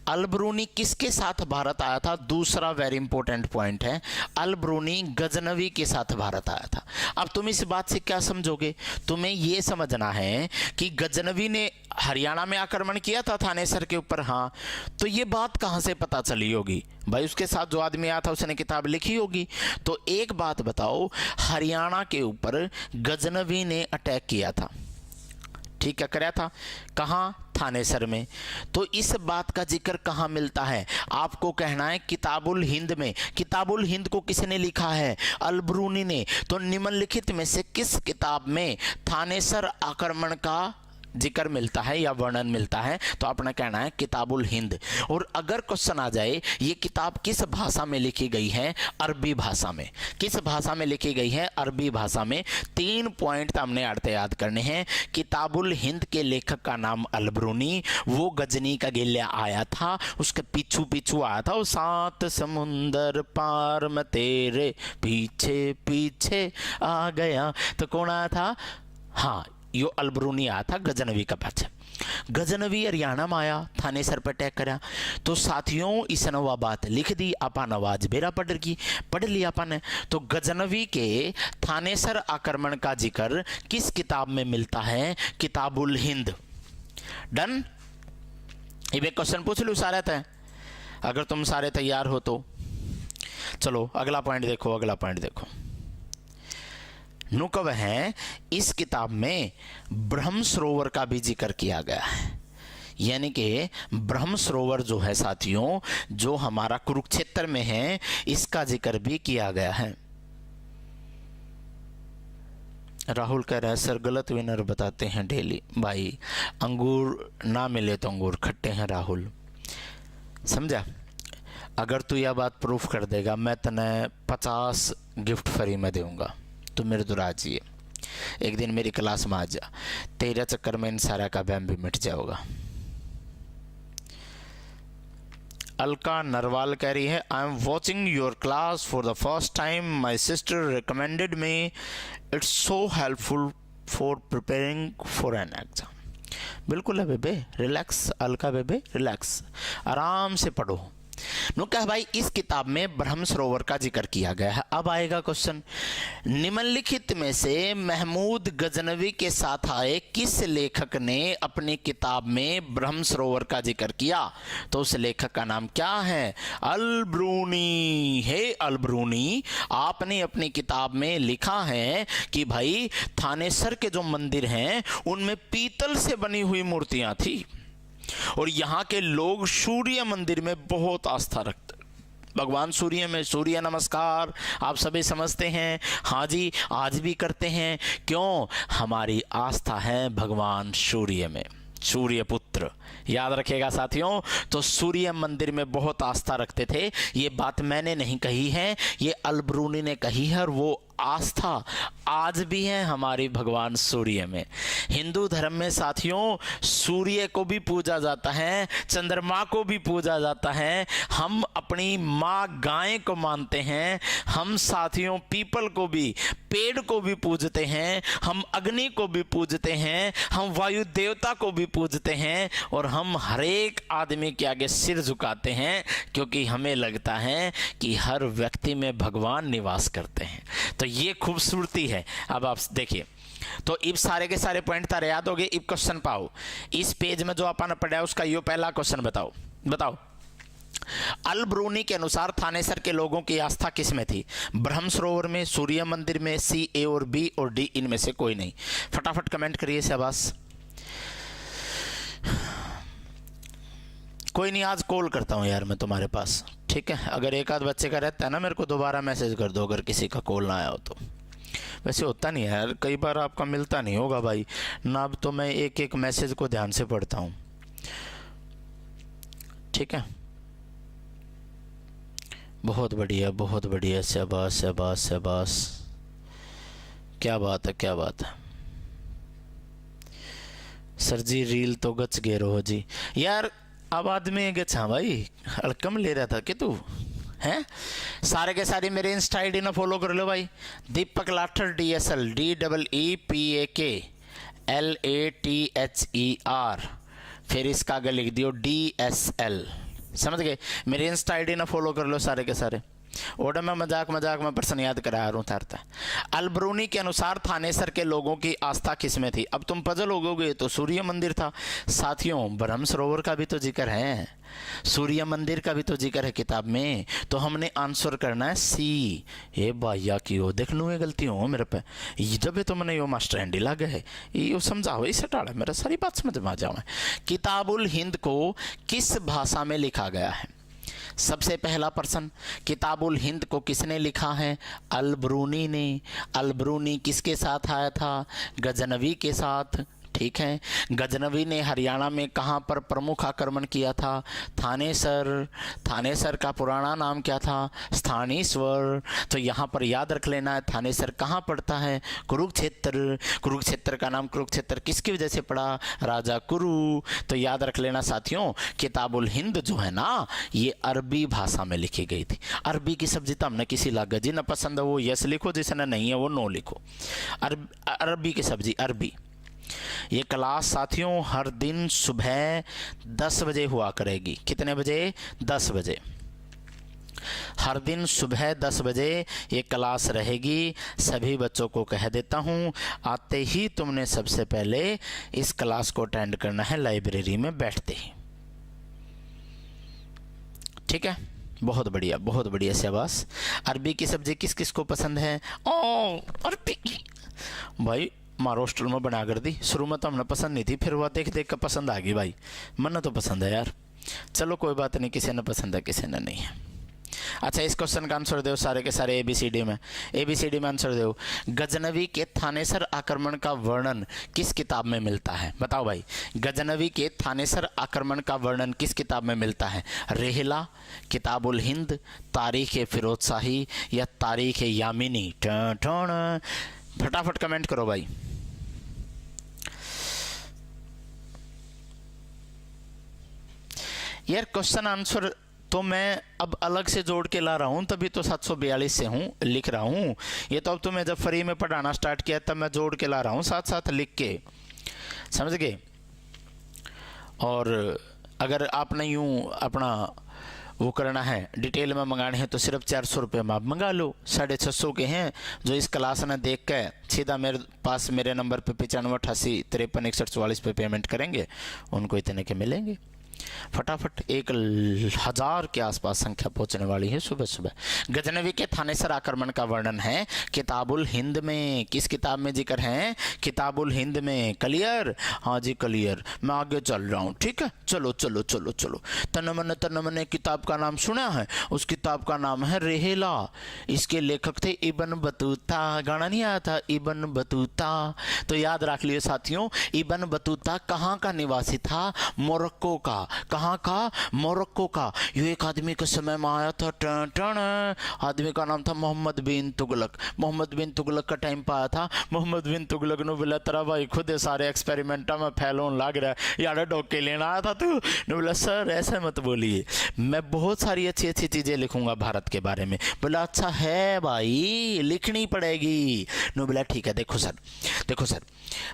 अल-बरूनी किसके साथ भारत आया था? दूसरा वेरी इंपॉर्टेंट पॉइंट है, अल-बरूनी गजनवी के साथ भारत आया था। अब तुम इस बात से क्या समझोगे? तुम्हें यह समझना है कि गजनवी ने हरियाणा में आक्रमण किया था थानेसर के ऊपर, हाँ। तो ये बात कहां से पता चली होगी? भाई उसके साथ जो आदमी आया था उसने किताब लिखी होगी। तो एक बात बताओ, हरियाणा के ऊपर गजनवी ने अटैक किया था, ठीक है, कराया था। कहां? थानेसर में। तो इस बात का जिक्र कहां मिलता है? आपको कहना है किताबुल हिंद में। किताबुल हिंद को किसने लिखा है? अल-बरूनी ने। तो निम्नलिखित में से किस किताब में थानेसर आक्रमण का जिक्र मिलता है या वर्णन मिलता है? तो आपने कहना है किताबुल हिंद। और अगर क्वेश्चन आ जाए ये किताब किस भाषा में लिखी गई है? अरबी भाषा में। किस भाषा में लिखी गई है? अरबी भाषा में। 3 पॉइंट हमने अर्थ याद करने हैं। किताबुल हिंद के लेखक का नाम अल-बरूनी, वो गजनी का गेल्या आया था, उसके पीछू पीछू आया था, वो 7 समुंदर पार में तेरे पीछे पीछे आ गया। तो कौन आया था? हाँ, यो अलबरूनी आया था गजनवी का बच्चा। गजनवी हरियाणा में आया, थानेसर पर अटैक करा। तो साथियों इसने वह बात लिख दी, आपा नवाज बेरा पढ़ लिया आपा ने। तो गजनवी के थानेसर आक्रमण का जिक्र किस किताब में मिलता है? किताबुल हिंद। डन। ये क्वेश्चन पूछ लूँ सारे थे, अगर तुम सारे तैयार हो तो। चलो अगला पॉइंट देखो, अगला पॉइंट देखो। नुकव है इस किताब में ब्रह्म सरोवर का भी जिक्र किया गया है, यानी कि ब्रह्म सरोवर जो है साथियों, जो हमारा कुरुक्षेत्र में है, इसका जिक्र भी किया गया है। राहुल कह रहा है सर गलत विनर बताते हैं डेली। भाई अंगूर ना मिले तो अंगूर खट्टे हैं राहुल, समझा? अगर तू यह बात प्रूफ कर देगा मैं तने 50 गिफ्ट फ्री में दूंगा। तो मेरे तो राजी है, एक दिन मेरी क्लास में आ जा, तेरे चक्कर में इन सारा का बैम भी मिट जाएगा। अलका नरवाल कह रही है I am watching your class for the first time, my sister recommended me, it's so helpful for preparing for an exam. बिल्कुल है बेबे, रिलैक्स अलका बेबे, रिलैक्स, आराम से पढ़ो। नु कहा भाई इस किताब में ब्रह्म सरोवर का जिक्र किया गया है। अब आएगा क्वेश्चन, निम्नलिखित में से महमूद गजनवी के साथ आए किस लेखक ने अपनी किताब में ब्रह्म सरोवर का जिक्र किया? तो उस लेखक का नाम क्या है? अलबरूनी। हे अलबरूनी, आपने अपनी किताब में लिखा है कि भाई थानेसर के जो मंदिर हैं उनमें पीतल से बनी हुई मूर्तियां थी और यहाँ के लोग सूर्य मंदिर में बहुत आस्था रखते। भगवान सूर्य में सूर्य नमस्कार आप सभी समझते हैं, हाँ जी, आज भी करते हैं। क्यों? हमारी आस्था है भगवान सूर्य में, सूर्य पुत्र, याद रखिएगा साथियों। तो सूर्य मंदिर में बहुत आस्था रखते थे। ये बात मैंने नहीं कही है, ये अलबरूनी ने कही है, और वो आस्था आज भी है हमारी भगवान सूर्य में। हिंदू धर्म में साथियों सूर्य को भी पूजा जाता है, चंद्रमा को भी पूजा जाता है, हम अपनी माँ गाय को मानते हैं, हम साथियों पीपल को भी, पेड़ को भी पूजते हैं, हम अग्नि को भी पूजते हैं, हम वायु देवता को भी पूजते हैं, और हम हर एक आदमी के आगे सिर झुकाते हैं क्योंकि हमें लगता है कि हर व्यक्ति में भगवान निवास करते हैं। तो ये खूबसूरती है। अब आप देखिए, तो इब सारे के सारे पॉइंट तारे याद हो गए। इब क्वेश्चन पाओ, इस पेज में जो अपन पढ़ा है उसका यो पहला क्वेश्चन बताओ। अलबरूनी के अनुसार थानेसर के लोगों की आस्था किस में थी? ब्रह्म सरोवर में, सूर्य मंदिर में, सी, ए और बी और डी, इनमें से कोई नहीं। फटाफट कमेंट करिए शाबाश। कोई नहीं, आज कॉल करता हूँ यार मैं तुम्हारे पास, ठीक है? अगर एक आध बच्चे का रहता है ना, मेरे को दोबारा मैसेज कर दो अगर किसी का कॉल ना आया हो तो। वैसे होता नहीं है यार, कई बार आपका मिलता नहीं होगा भाई ना, अब तो मैं एक एक मैसेज को ध्यान से पढ़ता हूँ, ठीक है? बहुत बढ़िया, बहुत बढ़िया, शाबाश शाबाश शाबाश, क्या बात है, क्या बात है। सर जी रील तो गच गए रहो जी यार, अब आदमी गच्छा भाई, हल्कम ले रहा था कि तू हैं? सारे के सारे मेरे इंस्टा आईडी ना फॉलो कर लो भाई, दीपक लाठर DSL, DEEPAKLATHER, फिर इसका आगे लिख दियो DSL, समझ गए? मेरे इंस्टा आईडी ना फॉलो कर लो सारे के सारे। ओडा में मजाक में प्रश्न याद करा रहा हूँ। अलबरूनी के अनुसार थानेसर के लोगों की आस्था किस में थी? अब तुम पजल होगोगे तो सूर्य मंदिर था। साथियों ब्रह्म सरोवर का भी तो जिक्र है, सूर्य मंदिर का भी तो जिक्र है किताब में, तो हमने आंसर करना है सी। ये भैया की हो देख लूँ गलती हो मेरे पे, जब तो मैंने यो मास्टर हैंडी लगे है, ये समझाओ, इसे टाड़ा मेरा सारी बात समझ में आ जाओ। किताबुल हिंद को किस भाषा में लिखा गया है? सबसे पहला प्रश्न, किताबुल हिंद को किसने लिखा है? अलबरूनी ने। अलबरूनी किसके साथ आया था? गजनवी के साथ। ठीक है। गजनवी ने हरियाणा में कहाँ पर प्रमुख आक्रमण किया था? थानेसर। थानेसर का पुराना नाम क्या था? स्थानेश्वर। तो यहाँ पर याद रख लेना है थानेसर कहाँ पड़ता है? कुरुक्षेत्र। कुरुक्षेत्र का नाम कुरुक्षेत्र किसकी वजह से पड़ा? राजा कुरु। तो याद रख लेना साथियों, किताबुल हिंद जो है ना, ये अरबी भाषा में लिखी गई थी। अरबी की सब्जी तो हमने किसी लागा जी न पसंद है वो यस लिखो, जिसे न नहीं है वो नो लिखो। अरबी की सब्जी अरबी। ये क्लास साथियों हर दिन सुबह 10 बजे हुआ करेगी। कितने बजे? 10 बजे। हर दिन सुबह 10 बजे ये क्लास रहेगी। सभी बच्चों को कह देता हूँ, आते ही तुमने सबसे पहले इस क्लास को अटेंड करना है लाइब्रेरी में बैठते ही। ठीक है, बहुत बढ़िया बहुत बढ़िया, शाबाश। अरबी की सब्जी किस किस को पसंद है? ओ अरबी की भाई मारो हॉस्टल में बना कर दी। शुरू में तो हमने पसंद नहीं थी, फिर वह देख देख कर पसंद आ गई भाई। मन तो पसंद है यार, चलो कोई बात नहीं, किसी ने पसंद है किसी ने नहीं है। अच्छा, इस क्वेश्चन का आंसर दो सारे के सारे ABCD में आंसर दो। गजनवी के थानेसर आक्रमण का वर्णन किस किताब में मिलता है? बताओ भाई, गजनवी के थानेसर आक्रमण का वर्णन किस किताब में मिलता है? रेहला, किताबुल हिंद, तारीख फिरोज शाही या तारीख यामिनी? फटाफट कमेंट करो भाई। यार क्वेश्चन आंसर तो मैं अब अलग से जोड़ के ला रहा हूं, तभी तो 742 से हूं लिख रहा हूं। ये तो अब तो मैं जब फ्री में पढ़ाना स्टार्ट किया तब मैं जोड़ के ला रहा हूं, साथ साथ लिख के, समझ गए? और अगर आपने यूं अपना वो करना है, डिटेल में मंगाने हैं, तो सिर्फ 400 रुपये में आप मंगा लो। 650 के हैं जो इस क्लास ने देख के सीधा मेरे पास मेरे नंबर पे 95 88 53 61 44 पे पेमेंट करेंगे, उनको इतने के मिलेंगे। फटाफट 1000 के आसपास संख्या पहुंचने वाली है सुबह सुबह। गजनवी के थानेसर आक्रमण का वर्णन है किताबुल हिंद में। किस किताब में जिक्र है? किताबुल हिंद में। क्लियर? हाँ जी क्लियर। मैं आगे चल रहा हूँ, ठीक है? चलो चलो चलो चलो। तनमने किताब का नाम सुना है? उस किताब का नाम है रेहला। इसके लेखक थे इब्न बतूता। गाना नहीं आया था इब्न बतूता? तो याद रख लियो साथियों, इब्न बतूता कहाँ का निवासी था? मोरक्को का। कहाँ का? मोरक्को का। ये एक आदमी के समय में आया था, आदमी का नाम था मोहम्मद बिन तुगलक। मोहम्मद बिन तुगलक का टाइम पाया था। मोहम्मद बिन तुगलक ने बोला तेरा भाई खुद सारे एक्सपेरिमेंटा में फैलोन लग रहा है, यार डोके लेना आया था तू? ने बोला सर ऐसे मत बोलिए, मैं बहुत सारी अच्छी अच्छी चीज़ें लिखूंगा भारत के बारे में। बोला अच्छा है भाई, लिखनी पड़ेगी। ने बोला ठीक है, देखो सर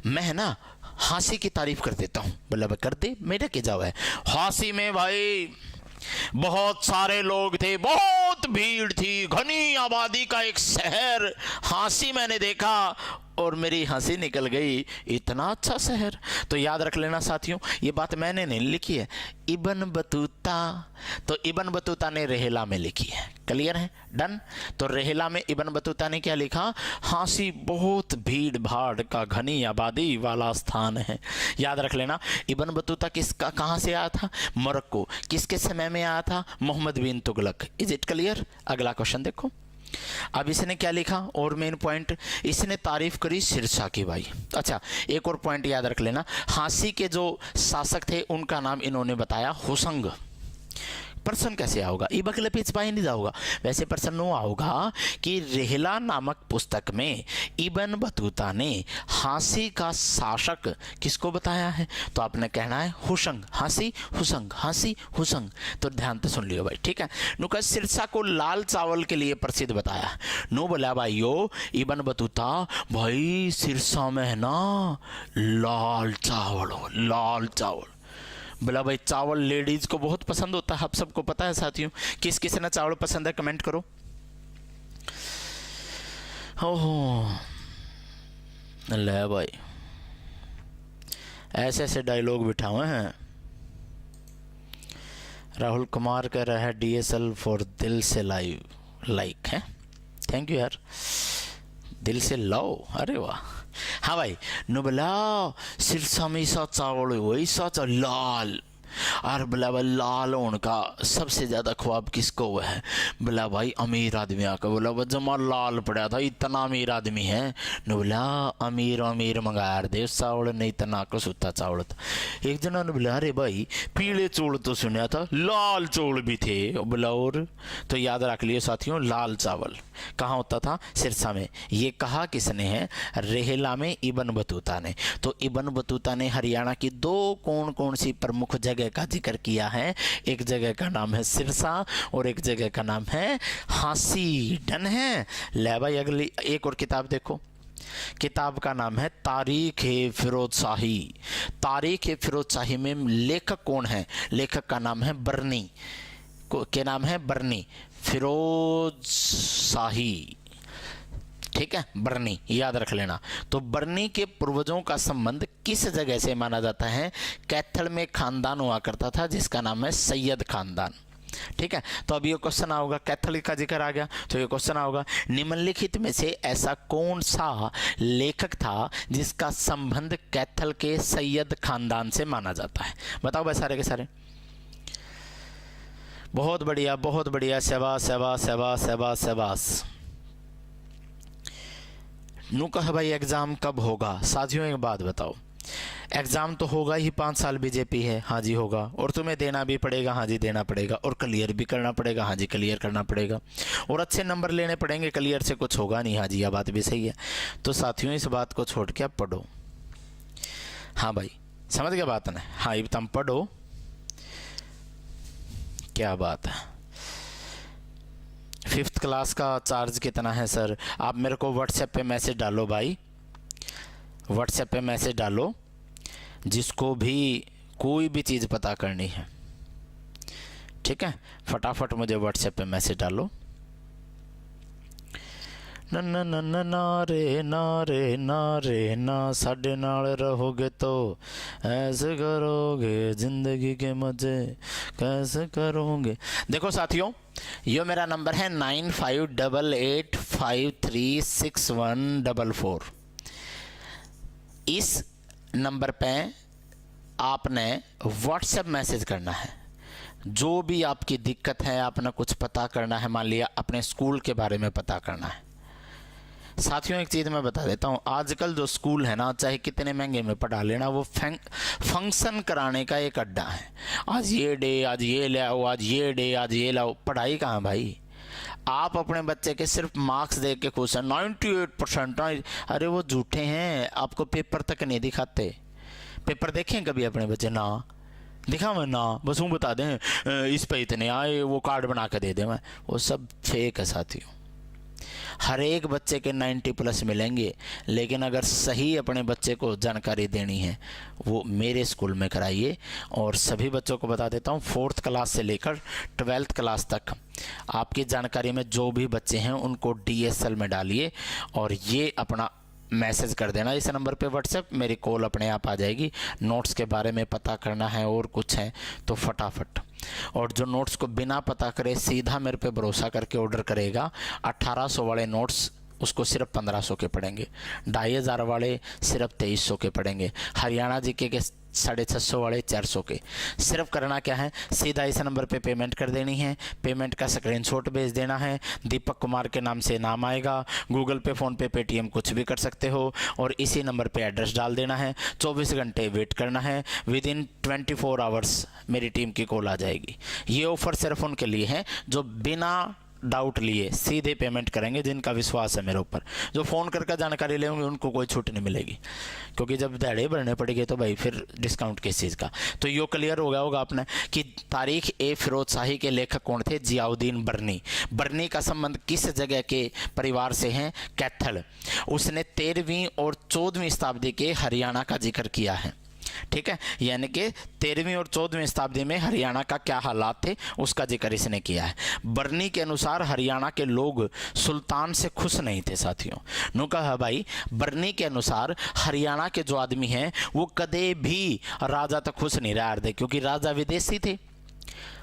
मैं है ना हांसी की तारीफ कर देता हूँ। बोला कर दे, मेरा क्या जाओ है। हांसी में भाई बहुत सारे लोग थे, बहुत भीड़ थी, घनी आबादी का एक शहर। हांसी मैंने देखा और मेरी हंसी निकल गई, इतना अच्छा शहर। तो याद रख लेना साथियों, ये बात मैंने नहीं लिखी है, इब्न बतूता। तो इब्न बतूता ने रेहला में लिखी है। क्लियर है? डन। तो रेहला में इब्न बतूता ने क्या लिखा? हांसी बहुत भीड़ भाड़ का घनी आबादी वाला स्थान है। याद रख लेना। इब्न बतूता किसका कहाँ से आया था? मोरक्को। किसके समय में आया था? Mohammad bin Tughlaq. Is it clear? अगला क्वेश्चन देखो। अब इसने क्या लिखा? और मेन पॉइंट, इसने तारीफ करी सिरसा की भाई। अच्छा, एक और पॉइंट याद रख लेना, हांसी के जो शासक थे उनका नाम इन्होंने बताया हुसंग। प्रश्न कैसे आओगा? ई बकले पीछ पाई नहीं जाओगा। वैसे प्रश्न वो आओगा कि रेहला नामक पुस्तक में इब्न बतूता ने हांसी का शासक किसको बताया है? तो आपने कहना है हुसंग। हांसी हुसंग, हांसी हुसंग। तो ध्यान से सुन लियो भाई, ठीक है? नुका सिरसा को लाल चावल के लिए प्रसिद्ध बताया। नो बोला भाइयों इब्न बतूता, भाई सिरसा में है ना लाल चावल हो, लाल चावल। बोला भाई चावल लेडीज को बहुत पसंद होता है, आप सबको पता है साथियों। किस किस ने चावल पसंद है कमेंट करो। ओहो ले भाई, ऐसे ऐसे डायलॉग बिठा हुए हैं। राहुल कुमार कह रहा है DSL फॉर दिल से लाइक है। थैंक यू यार, दिल से लाओ। अरे वाह। हाँ भाई, नुबला सिरसा में ऐसा चावल है, वैसा लाल। और बोला भाई लाल होने का सबसे ज़्यादा ख्वाब किसको हुआ है? बोला भाई अमीर आदमी आकर बोला वो जमा लाल पड़ा था, इतना अमीर आदमी है न। बोला अमीर अमीर मंगाया दे चावल नहीं तना को सूता चावल था। एक जना ने बोला अरे भाई पीले चौल तो सुना था, लाल चौल भी थे। बोला और? तो याद रख लिए साथियों, लाल चावल कहाँ होता था? सिरसा में। ये कहा किसने है? रेहला में इब्न बतूता ने। तो इब्न बतूता ने हरियाणा की दो कौन कौन सी प्रमुख जगह का जिक्र किया है? एक जगह का नाम है सिरसा और एक जगह का नाम है हांसी। डन है? ले भाई अगली एक और किताब देखो। किताब का नाम है तारीख ए फिरोज शाही। तारीख ए फिरोज शाही में लेखक कौन है? लेखक का नाम है बर्नी। क्या नाम है? बर्नी फिरोज शाही। ठीक है, बर्नी याद रख लेना। तो बर्नी के पूर्वजों का संबंध किस जगह से माना जाता है? कैथल में खानदान हुआ करता था जिसका नाम है सैयद खानदान। ठीक है, तो अब ये क्वेश्चन आओगा, कैथल का जिक्र आ गया तो ये क्वेश्चन आओगा निम्नलिखित में से ऐसा कौन सा लेखक था जिसका संबंध कैथल के सैयद खानदान से माना जाता है? बताओ भाई सारे के सारे। बहुत बढ़िया बहुत बढ़िया, शाबाश शाबाश शाबाश शाबाश शाबाश। नू कहा भाई एग्जाम कब होगा? साथियों एक बात बताओ, एग्ज़ाम तो होगा ही, 5 साल बीजेपी है। हाँ जी होगा, और तुम्हें देना भी पड़ेगा। हाँ जी देना पड़ेगा, और क्लियर भी करना पड़ेगा। हाँ जी क्लियर करना पड़ेगा, और अच्छे नंबर लेने पड़ेंगे, क्लियर से कुछ होगा नहीं। हाँ जी यह बात भी सही है। तो साथियों इस बात को छोड़ के आप पढ़ो। हाँ भाई समझ गया बात ना? हाँ ये तुम पढ़ो, क्या बात है। 5th क्लास का चार्ज कितना है सर? आप मेरे को व्हाट्सएप पे मैसेज डालो भाई, व्हाट्सएप पे मैसेज डालो जिसको भी कोई भी चीज़ पता करनी है। ठीक है, फटाफट मुझे व्हाट्सएप पे मैसेज डालो। न न न न नारे नारे नारे ना साडे नाल रहोगे तो ऐसे करोगे, जिंदगी के मजे कैसे करोगे। देखो साथियों, ये मेरा नंबर है 9588536144। इस नंबर पे आपने व्हाट्सएप मैसेज करना है। जो भी आपकी दिक्कत है, आपने कुछ पता करना है, मान लिया अपने स्कूल के बारे में पता करना है। साथियों एक चीज़ मैं बता देता हूँ, आजकल जो स्कूल है ना, चाहे कितने महंगे में पढ़ा लेना, वो फंक्शन कराने का एक अड्डा है। आज ये डे, आज ये ले आओ, आज ये डे, आज ये लाओ। पढ़ाई कहाँ भाई? आप अपने बच्चे के सिर्फ मार्क्स देख के खुश हैं, 98%। अरे वो झूठे हैं, आपको पेपर तक नहीं दिखाते। पेपर देखें कभी अपने बच्चे? ना दिखा मैं ना, बस यूँ बता दें इस पे इतने आए, वो कार्ड बना के दे दें मैं, वो सब फेक है साथियों। हर एक बच्चे के 90+ मिलेंगे, लेकिन अगर सही अपने बच्चे को जानकारी देनी है वो मेरे स्कूल में कराइए। और सभी बच्चों को बता देता हूँ, 4th क्लास से लेकर 12th क्लास तक आपकी जानकारी में जो भी बच्चे हैं उनको DSL में डालिए, और ये अपना मैसेज कर देना इस नंबर पे व्हाट्सएप, मेरी कॉल अपने आप आ जाएगी। नोट्स के बारे में पता करना है और कुछ है तो फटाफट। और जो नोट्स को बिना पता करे सीधा मेरे पे भरोसा करके ऑर्डर करेगा, 1800 वाले नोट्स उसको सिर्फ 1500 के पड़ेंगे, 2500 वाले सिर्फ 2300 के पड़ेंगे, हरियाणा जीके के 650 वाले 400 के। सिर्फ करना क्या है, सीधा इस नंबर पे पेमेंट कर देनी है। पेमेंट का स्क्रीनशॉट भेज देना है, दीपक कुमार के नाम से नाम आएगा। गूगल पे, फ़ोन पे, पेटीएम कुछ भी कर सकते हो, और इसी नंबर पे एड्रेस डाल देना है। 24 घंटे वेट करना है, विदिन 24 आवर्स मेरी टीम की कॉल आ जाएगी। ये ऑफ़र सिर्फ उनके लिए है जो बिना डाउट लिए सीधे पेमेंट करेंगे, जिनका विश्वास है मेरे ऊपर। जो फ़ोन करके जानकारी लेंगे उनको कोई छूट नहीं मिलेगी, क्योंकि जब दाढ़े भरने पड़ेंगे तो भाई फिर डिस्काउंट किस चीज़ का। तो ये क्लियर हो गया होगा आपने कि तारीख ए फिरोज शाही के लेखक कौन थे? जियाउद्दीन बर्नी। बर्नी का संबंध किस जगह के परिवार से है? कैथल। उसने 13वीं और 14वीं शताब्दी के हरियाणा का जिक्र किया है। ठीक है, यानी कि 13वीं और 14वीं शताब्दी में हरियाणा का क्या हालात थे उसका जिक्र इसने किया है। बर्नी के अनुसार हरियाणा के लोग सुल्तान से खुश नहीं थे साथियों। नु कहा भाई, बर्नी के अनुसार हरियाणा के जो आदमी हैं वो कदे भी राजा तक खुश नहीं रहे, क्योंकि राजा विदेशी थे।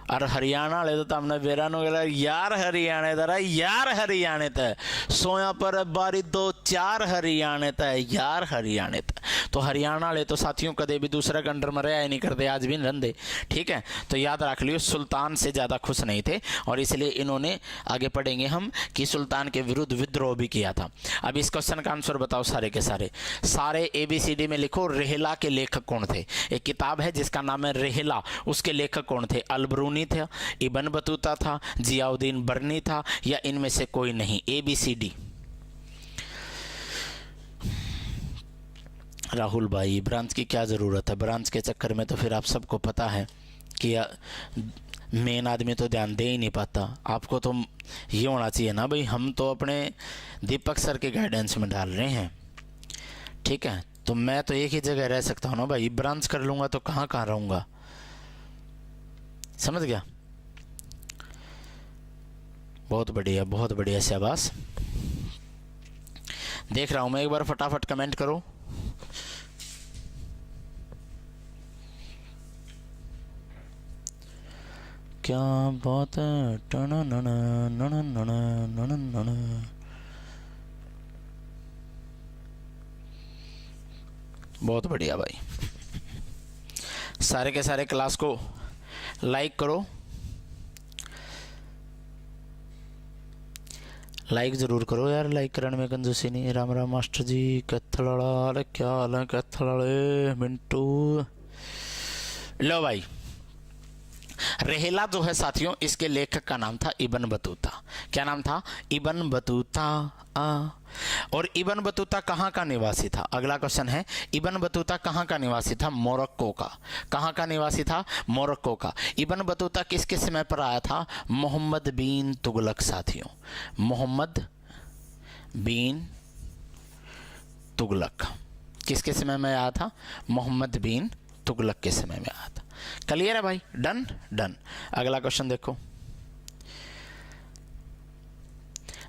और हरियाणा वाले तो हमने बेरा यार हरियाणे दरा यार हरियाणे त सोया पर बारी 2-4 हरियाणे त यार हरियाणे त। तो तो हरियाणा वाले तो साथियों कदे भी दूसरा के अंडर में रहा ही नहीं करते, आज भी नहीं रहते। ठीक है, तो याद रख लियो सुल्तान से ज़्यादा खुश नहीं थे और इसलिए इन्होंने, आगे पढ़ेंगे हम, कि सुल्तान के विरुद्ध विद्रोह भी किया था। अब इस क्वेश्चन का आंसर बताओ सारे के सारे। सारे ABCD में लिखो रेहला के लेखक कौन थे। एक किताब है जिसका नाम है रेहला, उसके लेखक कौन थे? अलबरूनी था, इब्न बतूता था, जियाउद्दीन बर्नी था, या इनमें से कोई नहीं? ABCD। राहुल भाई ब्रांच की क्या ज़रूरत है? ब्रांच के चक्कर में तो फिर आप सबको पता है कि मेन आदमी तो ध्यान दे ही नहीं पाता। आपको तो ये होना चाहिए ना भाई, हम तो अपने दीपक सर के गाइडेंस में डाल रहे हैं। ठीक है, तो मैं तो एक ही जगह रह सकता हूँ ना भाई, ब्रांच कर लूँगा तो कहाँ कहाँ रहूँगा, समझ गया? बहुत बढ़िया, बहुत बढ़िया, शाबाश। देख रहा हूँ मैं, एक बार फटाफट कमेंट करो। क्या बात है, बहुत बढ़िया भाई। सारे के सारे क्लास को लाइक करो, लाइक ज़रूर करो यार, लाइक करने में कंजूसी नहीं। राम राम मास्टर जी, कत्थलड़ा, अरे क्या हाल है कत्थलड़े मिंटू। लो भाई, रेहला जो है साथियों, इसके लेखक का नाम था इब्न बतूता। क्या नाम था? Ibn Battuta. और इब्न बतूता कहाँ का निवासी था? अगला क्वेश्चन है, इब्न बतूता कहाँ का निवासी था? मोरक्को का। कहाँ का निवासी था? मोरक्को का। इब्न बतूता किसके समय पर आया था? मोहम्मद बिन तुगलक साथियों, मोहम्मद बिन तुगलक किसके समय में आया था? मोहम्मद बिन तुगलक के समय में आया था। क्लियर है भाई? Done done. अगला क्वेश्चन देखो,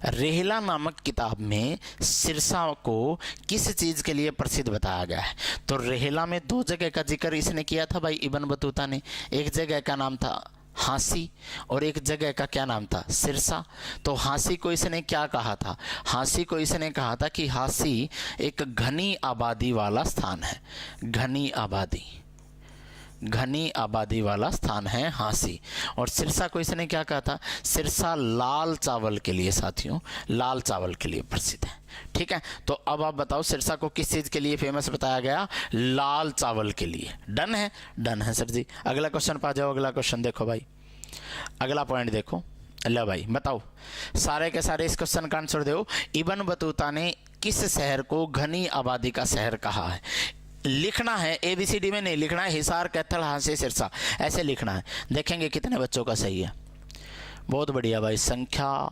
रेहला नामक किताब में सिरसा को किस चीज़ के लिए प्रसिद्ध बताया गया है? तो रेहला में दो जगह का जिक्र इसने किया था भाई इब्न बतूता ने। एक जगह का नाम था हाँसी और एक जगह का क्या नाम था? सिरसा। तो हाँसी को इसने क्या कहा था? हाँसी को इसने कहा था कि हाँसी एक घनी आबादी वाला स्थान है। घनी आबादी वाला स्थान है हाँसी। और सिरसा को इसने क्या कहा था? सिरसा लाल चावल के लिए साथियों, लाल चावल के लिए प्रसिद्ध है। ठीक है, तो अब आप बताओ सिरसा को किस चीज़ के लिए फेमस बताया गया? लाल चावल के लिए। डन है? डन है सर जी। अगला क्वेश्चन पा जाओ। अगला क्वेश्चन देखो भाई, अगला पॉइंट देखो। लो भाई बताओ, सारे के सारे इस क्वेश्चन का आंसर दो। इब्न बतूता ने किस शहर को घनी आबादी का शहर कहा है? लिखना है, ABCD में नहीं लिखना है, हिसार, कैथल, हाँसी, सिरसा, ऐसे लिखना है। देखेंगे कितने बच्चों का सही है। बहुत बढ़िया भाई, संख्या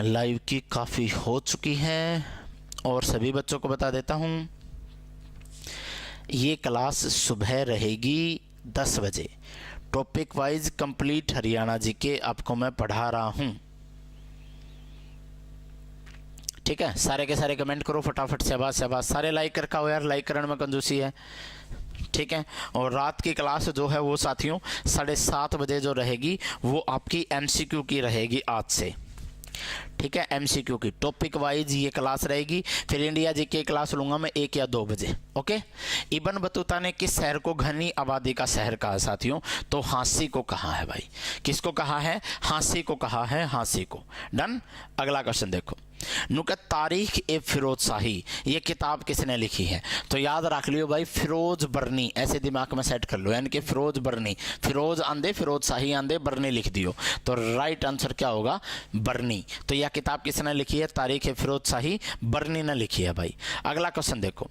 लाइव की काफ़ी हो चुकी है और सभी बच्चों को बता देता हूँ, ये क्लास सुबह रहेगी 10 बजे। Topic wise complete Haryana GK आपको मैं पढ़ा रहा हूँ। ठीक है, सारे के सारे कमेंट करो फटाफट से। शाबाश शाबाश, सारे लाइक कर खाओ यार, लाइक करने में कंजूसी है। ठीक है, और रात की क्लास जो है वो साथियों 7:30 बजे जो रहेगी वो आपकी MCQ की रहेगी आज से। ठीक है, MCQ की टॉपिक वाइज ये क्लास रहेगी। फिर इंडिया जीके क्लास लूंगा मैं 1 या 2 बजे। ओके, इब्न बतूता ने किस शहर को घनी आबादी का शहर कहा साथियों? तो हाँसी को कहा है भाई। किसको कहा है? हाँसी को कहा है, हाँसी को। डन। अगला क्वेश्चन देखो, नुकत तारीख ए फिरोज शाही, ये किताब किसने लिखी है? तो याद रख लियो भाई, फिरोज बर्नी, ऐसे दिमाग में सेट कर लो, यानी कि फिरोज बर्नी, फिरोज आंदे, फिरोज शाही आंदे, बर्नी लिख दियो तो राइट आंसर क्या होगा? बर्नी। तो यह किताब किसने लिखी है? तारीख ए फिरोज शाही, बर्नी ने लिखी है भाई। अगला क्वेश्चन देखो,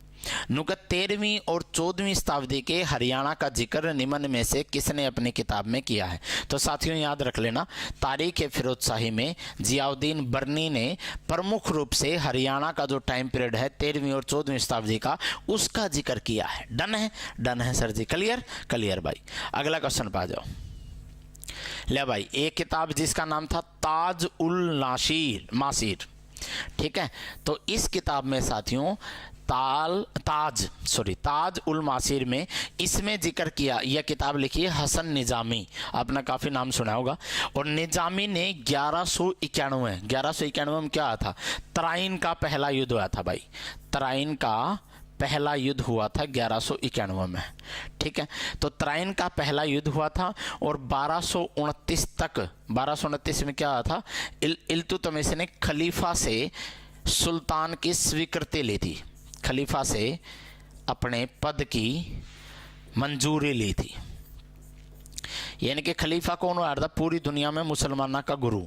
नुकत 13वीं और 14वीं शताब्दी के हरियाणा का जिक्र निम्न में से किसने अपनी किताब में किया है? तो साथियों याद रख लेना, तारीख ए फिरोज शाही में जियाउद्दीन बर्नी ने प्रमुख रूप से हरियाणा का जो टाइम पीरियड है 13वीं और 14वीं शताब्दी का, उसका जिक्र किया है। डन है? डन है सर जी। क्लियर? क्लियर भाई। अगला क्वेश्चन पा जाओ। ले भाई, एक किताब जिसका नाम था ताज उल नासिर मासिर। ठीक है, तो इस किताब में साथियों ताज उल मासीर में इसमें जिक्र किया, यह किताब लिखी है हसन निजामी, आपने काफ़ी नाम सुना होगा। और निजामी ने 1191 में क्या था, तराइन का पहला युद्ध हुआ था भाई, तराइन का पहला युद्ध हुआ था 1191 में, ठीक है। तो तराइन का पहला युद्ध हुआ था और 1229 में क्या हुआ था, इल्तुतमिश ने खलीफा से सुल्तान की स्वीकृति ली थी, खलीफा से अपने पद की मंजूरी ली थी। यानी कि खलीफा कौन हुआ था, पूरी दुनिया में मुसलमाना का गुरु,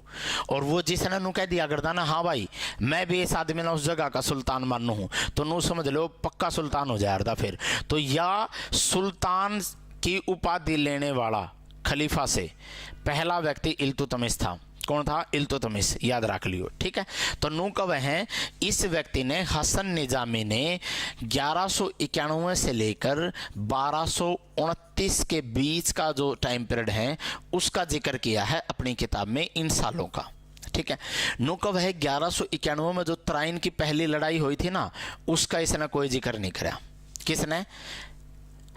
और वो जिसने नू कह दिया करता ना, हाँ भाई मैं भी इस आदमी ना उस जगह का सुल्तान मानू हूँ, तो नू समझ लो पक्का सुल्तान हो जाए था फिर। तो या सुल्तान की उपाधि लेने वाला खलीफा से पहला व्यक्ति इल्तुतमिश था। कौन था, इल्तुतमिश, याद रख लियो, ठीक है। तो नू कब है, इस व्यक्ति ने, हसन निजामी ने 1191 से लेकर 1229 के बीच का जो टाइम पीरियड है उसका जिक्र किया है अपनी किताब में, इन सालों का, ठीक है। नू कब है, 1191 में जो तराइन की पहली लड़ाई हुई थी ना, उसका इसने कोई जिक्र नहीं करा। किसने,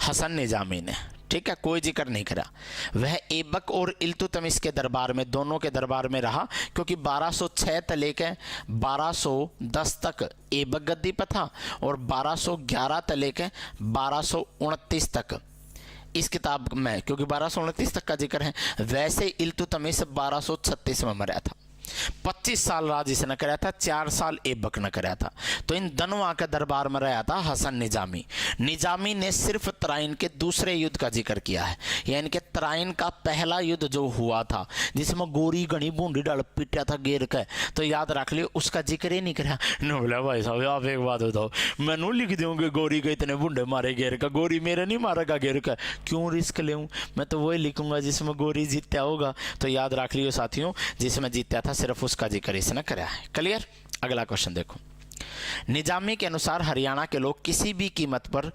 हसन निजामी ने, ठीक है, कोई जिक्र नहीं करा। वह ऐबक और इल्तुतमिश के दरबार में, दोनों के दरबार में रहा, क्योंकि 1206 से लेकर 1210 तक ऐबक गद्दी पर था और 1211 से लेकर 1229 तक इस किताब में, क्योंकि 1229 तक का जिक्र है। वैसे इल्तुतमिश 1236 में मरा था, 25 साल राज इसने कराया था, 4 साल ऐबक ने कराया था। तो इन दोनों के दरबार में रहा था हसन निजामी। निजामी ने सिर्फ तराइन के दूसरे युद्ध का जिक्र किया है, यानी कि तराइन का पहला युद्ध जो हुआ था जिसमें गोरी घनी बूंदी डाल पिटा था गेर के, तो याद रख लियो उसका जिक्र ही नहीं करा। बोला भाई साहब आप एक बात बताओ, मैनू लिख दूंगे गोरी के इतने बूंदे मारे गेर का, गोरी मेरे नहीं मारेगा गेर का, क्यों रिस्क लेऊं, मैं तो वही लिखूंगा जिसमें गोरी जीत्या होगा। तो याद रख लियो साथियों, जिसमें जीत्या था सिर्फ उसका जिक्र इसने कराया है। क्लियर। अगला क्वेश्चन देखो, निजामी के अनुसार हरियाणा के लोग किसी भी कीमत पर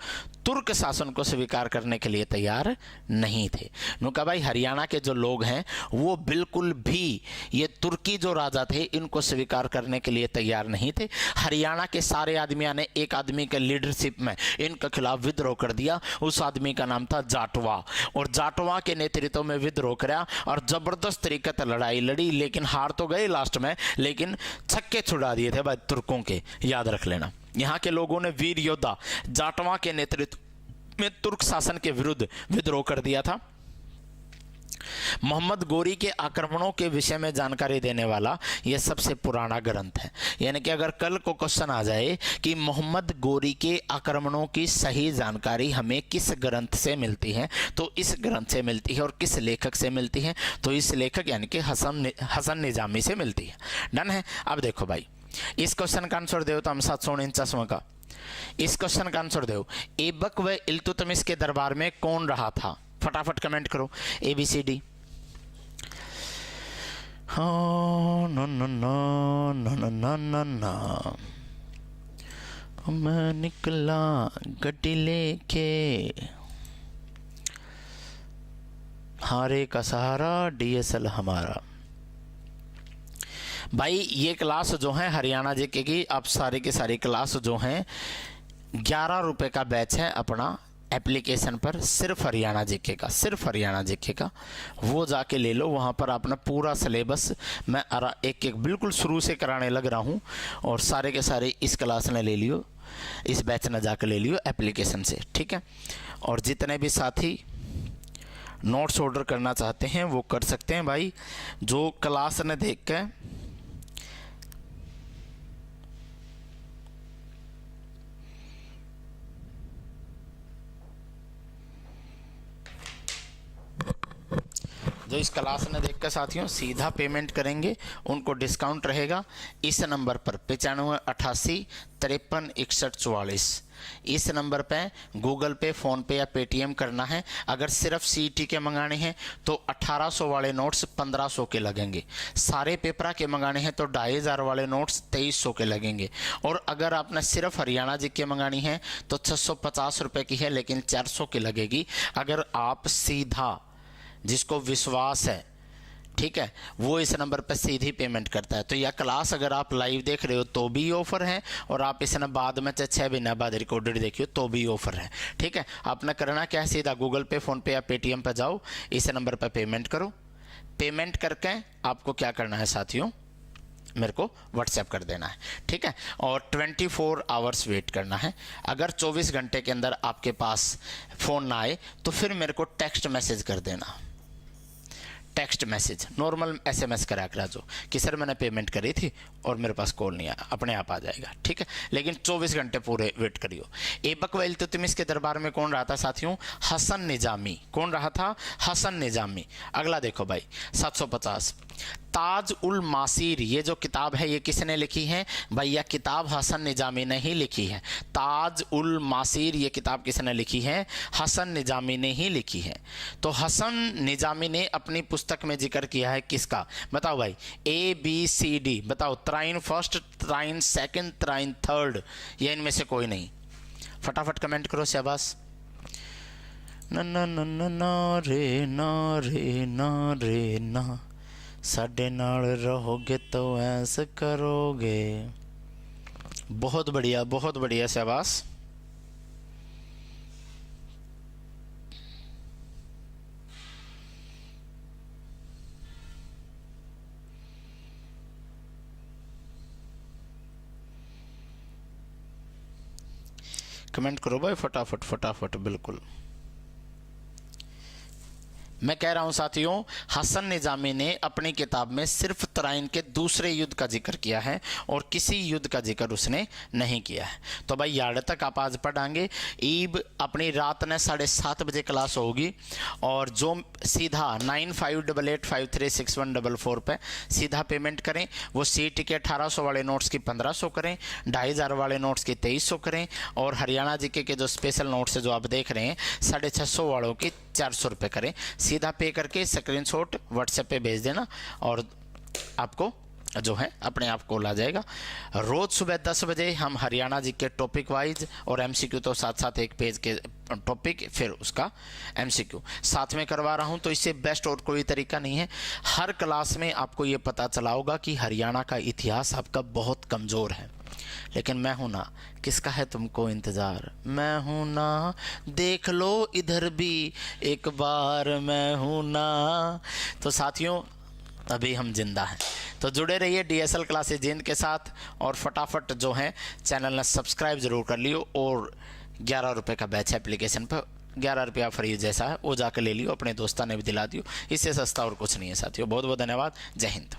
तुर्क शासन को स्वीकार करने के लिए तैयार नहीं थे। नुका भाई हरियाणा के जो लोग हैं वो बिल्कुल भी ये तुर्की जो राजा थे इनको स्वीकार करने के लिए तैयार नहीं थे। हरियाणा के सारे आदमियों ने एक आदमी के लीडरशिप में इनके खिलाफ विद्रोह कर दिया। उस आदमी का नाम था जाटवा, और जाटवा के नेतृत्व में विद्रोह करा और जबरदस्त तरीके से लड़ाई लड़ी, लेकिन हार तो गए लास्ट में, लेकिन छक्के छुड़ा दिए थे भाई तुर्कों के, याद रख लेना। यहाँ के लोगों ने वीर योद्धा जाटवा के नेतृत्व में तुर्क शासन के विरुद्ध विद्रोह कर दिया था। मोहम्मद गोरी के आक्रमणों के विषय में जानकारी देने वाला यह सबसे पुराना ग्रंथ है। यानी कि अगर कल को क्वेश्चन आ जाए कि मोहम्मद गोरी के आक्रमणों की सही जानकारी हमें किस ग्रंथ से मिलती है, तो इस ग्रंथ से मिलती है। और किस लेखक से मिलती है, तो इस लेखक यानी कि हसन निजामी से मिलती है। डन है। अब देखो भाई, इस क्वेश्चन का आंसर दो तो हम 749 का। इस क्वेश्चन का आंसर दो, ऐबक व इल्तुतमिश के दरबार में कौन रहा था? फटाफट कमेंट करो ABCD। हाँ ना ना ना ना ना ना ना ना, मैं निकला गड्डी लेके, हारे का सहारा DSL हमारा। भाई ये क्लास जो है हरियाणा जीके की, आप सारी की सारी क्लास जो हैं 11 रुपये का बैच है अपना एप्लीकेशन पर, सिर्फ हरियाणा जीके का, सिर्फ हरियाणा जीके का। वो जाके ले लो, वहाँ पर अपना पूरा सिलेबस मैं एक एक बिल्कुल शुरू से कराने लग रहा हूँ, और सारे के सारे इस क्लास ने ले लियो, इस बैच ने जाकर ले लियो एप्लीकेशन से, ठीक है। और जितने भी साथी नोट्स ऑर्डर करना चाहते हैं वो कर सकते हैं भाई, जो क्लास ने देख के जो इस क्लास ने देखकर साथियों सीधा पेमेंट करेंगे उनको डिस्काउंट रहेगा इस नंबर पर 95 88 53 61 44। इस नंबर पे गूगल पे, फ़ोन पे या पेटीएम करना है। अगर सिर्फ CET के मंगाने हैं तो 1800 वाले नोट्स 1500 के लगेंगे। सारे पेपर के मंगाने हैं तो 2500 वाले नोट्स 2300 के लगेंगे। और अगर आपने सिर्फ हरियाणा जी के मंगानी है तो 650 रुपये की है, लेकिन 400 की लगेगी। अगर आप सीधा, जिसको विश्वास है ठीक है, वो इस नंबर पर सीधी पेमेंट करता है। तो यह क्लास अगर आप लाइव देख रहे हो तो भी ऑफर है, और आप इस ना बाद में 6 महीना बाद रिकॉर्डेड देखियो तो भी ऑफर है। ठीक है, आपने करना क्या है, सीधा गूगल पे, फ़ोन पे या पेटीएम पे जाओ, इस नंबर पर पेमेंट करो। पेमेंट करके आपको क्या करना है साथियों, मेरे को व्हाट्सएप कर देना है। ठीक है, और 24 आवर्स वेट करना है। अगर 24 घंटे के अंदर आपके पास फ़ोन ना आए तो फिर मेरे को टेक्स्ट मैसेज कर देना। टेक्स्ट मैसेज, नॉर्मल एसएमएस करा करा जो कि सर मैंने पेमेंट करी थी और मेरे पास कॉल नहीं आया, अपने आप आ जाएगा। ठीक है, लेकिन 24 घंटे पूरे वेट करियो। ऐबक व इल्तुतमिश के दरबार में कौन रहा था साथियों, हसन निजामी। कौन रहा था, हसन निजामी। अगला देखो भाई 750, ताज उल मासीर, ये जो किताब है ये किसने लिखी है भाई, यह किताब हसन निजामी ने ही लिखी है। ताज उल मासीर ये किताब किसने लिखी है, हसन निजामी ने ही लिखी है। तो हसन निजामी ने अपनी पुस्तक में जिक्र किया है किसका, बताओ भाई, ABCD, बताओ, Tarain first, Tarain second, Tarain third, या इनमें से कोई नहीं। फटाफट कमेंट करो शाबाश। ना ना ना ना ना रे ना रे ना रे ना, साडे नाल रहोगे तो ऐसे करोगे। बहुत बढ़िया, बहुत बढ़िया, शाबाश। कमेंट करो भाई फटाफट फटाफट, बिल्कुल। मैं कह रहा हूं साथियों, हसन निजामी ने अपनी किताब में सिर्फ तराइन के दूसरे युद्ध का जिक्र किया है और किसी युद्ध का जिक्र उसने नहीं किया है। तो भाई यार्ड तक आप आज पढ़ाएंगे। ईब अपनी रात ने 7:30 बजे क्लास होगी, और जो सीधा 9588536144 पे सीधा पेमेंट करें, वो CT के 1800 वाले नोट्स की 1500 करें, 2500 वाले नोट्स की 2300 करें, और हरियाणा जीके के जो स्पेशल नोट्स है जो आप देख रहे हैं 650 वालों की 400 रुपये करें। सीधा पे करके स्क्रीनशॉट व्हाट्सएप पे भेज देना और आपको जो है अपने आप कॉल आ जाएगा। रोज़ सुबह 10 बजे हम हरियाणा जी के टॉपिक वाइज और MCQ तो साथ साथ एक पेज के टॉपिक फिर उसका MCQ साथ में करवा रहा हूं। तो इससे बेस्ट और कोई तरीका नहीं है। हर क्लास में आपको ये पता चला होगा कि हरियाणा का इतिहास आपका बहुत कमज़ोर है, लेकिन मैं हूं ना, किसका है तुमको इंतज़ार, मैं हूं ना, देख लो इधर भी एक बार, मैं हूं ना। तो साथियों अभी हम जिंदा हैं, तो जुड़े रहिए DSL क्लासेस जिंद के साथ, और फटाफट जो है चैनल ने सब्सक्राइब ज़रूर कर लियो, और 11 रुपये का बैच है एप्लीकेशन पर, 11 रुपया फ्री जैसा है, वो जाकर ले लियो, अपने दोस्ता ने भी दिला दियो, इससे सस्ता और कुछ नहीं है साथियों। बहुत बहुत धन्यवाद, जय हिंद।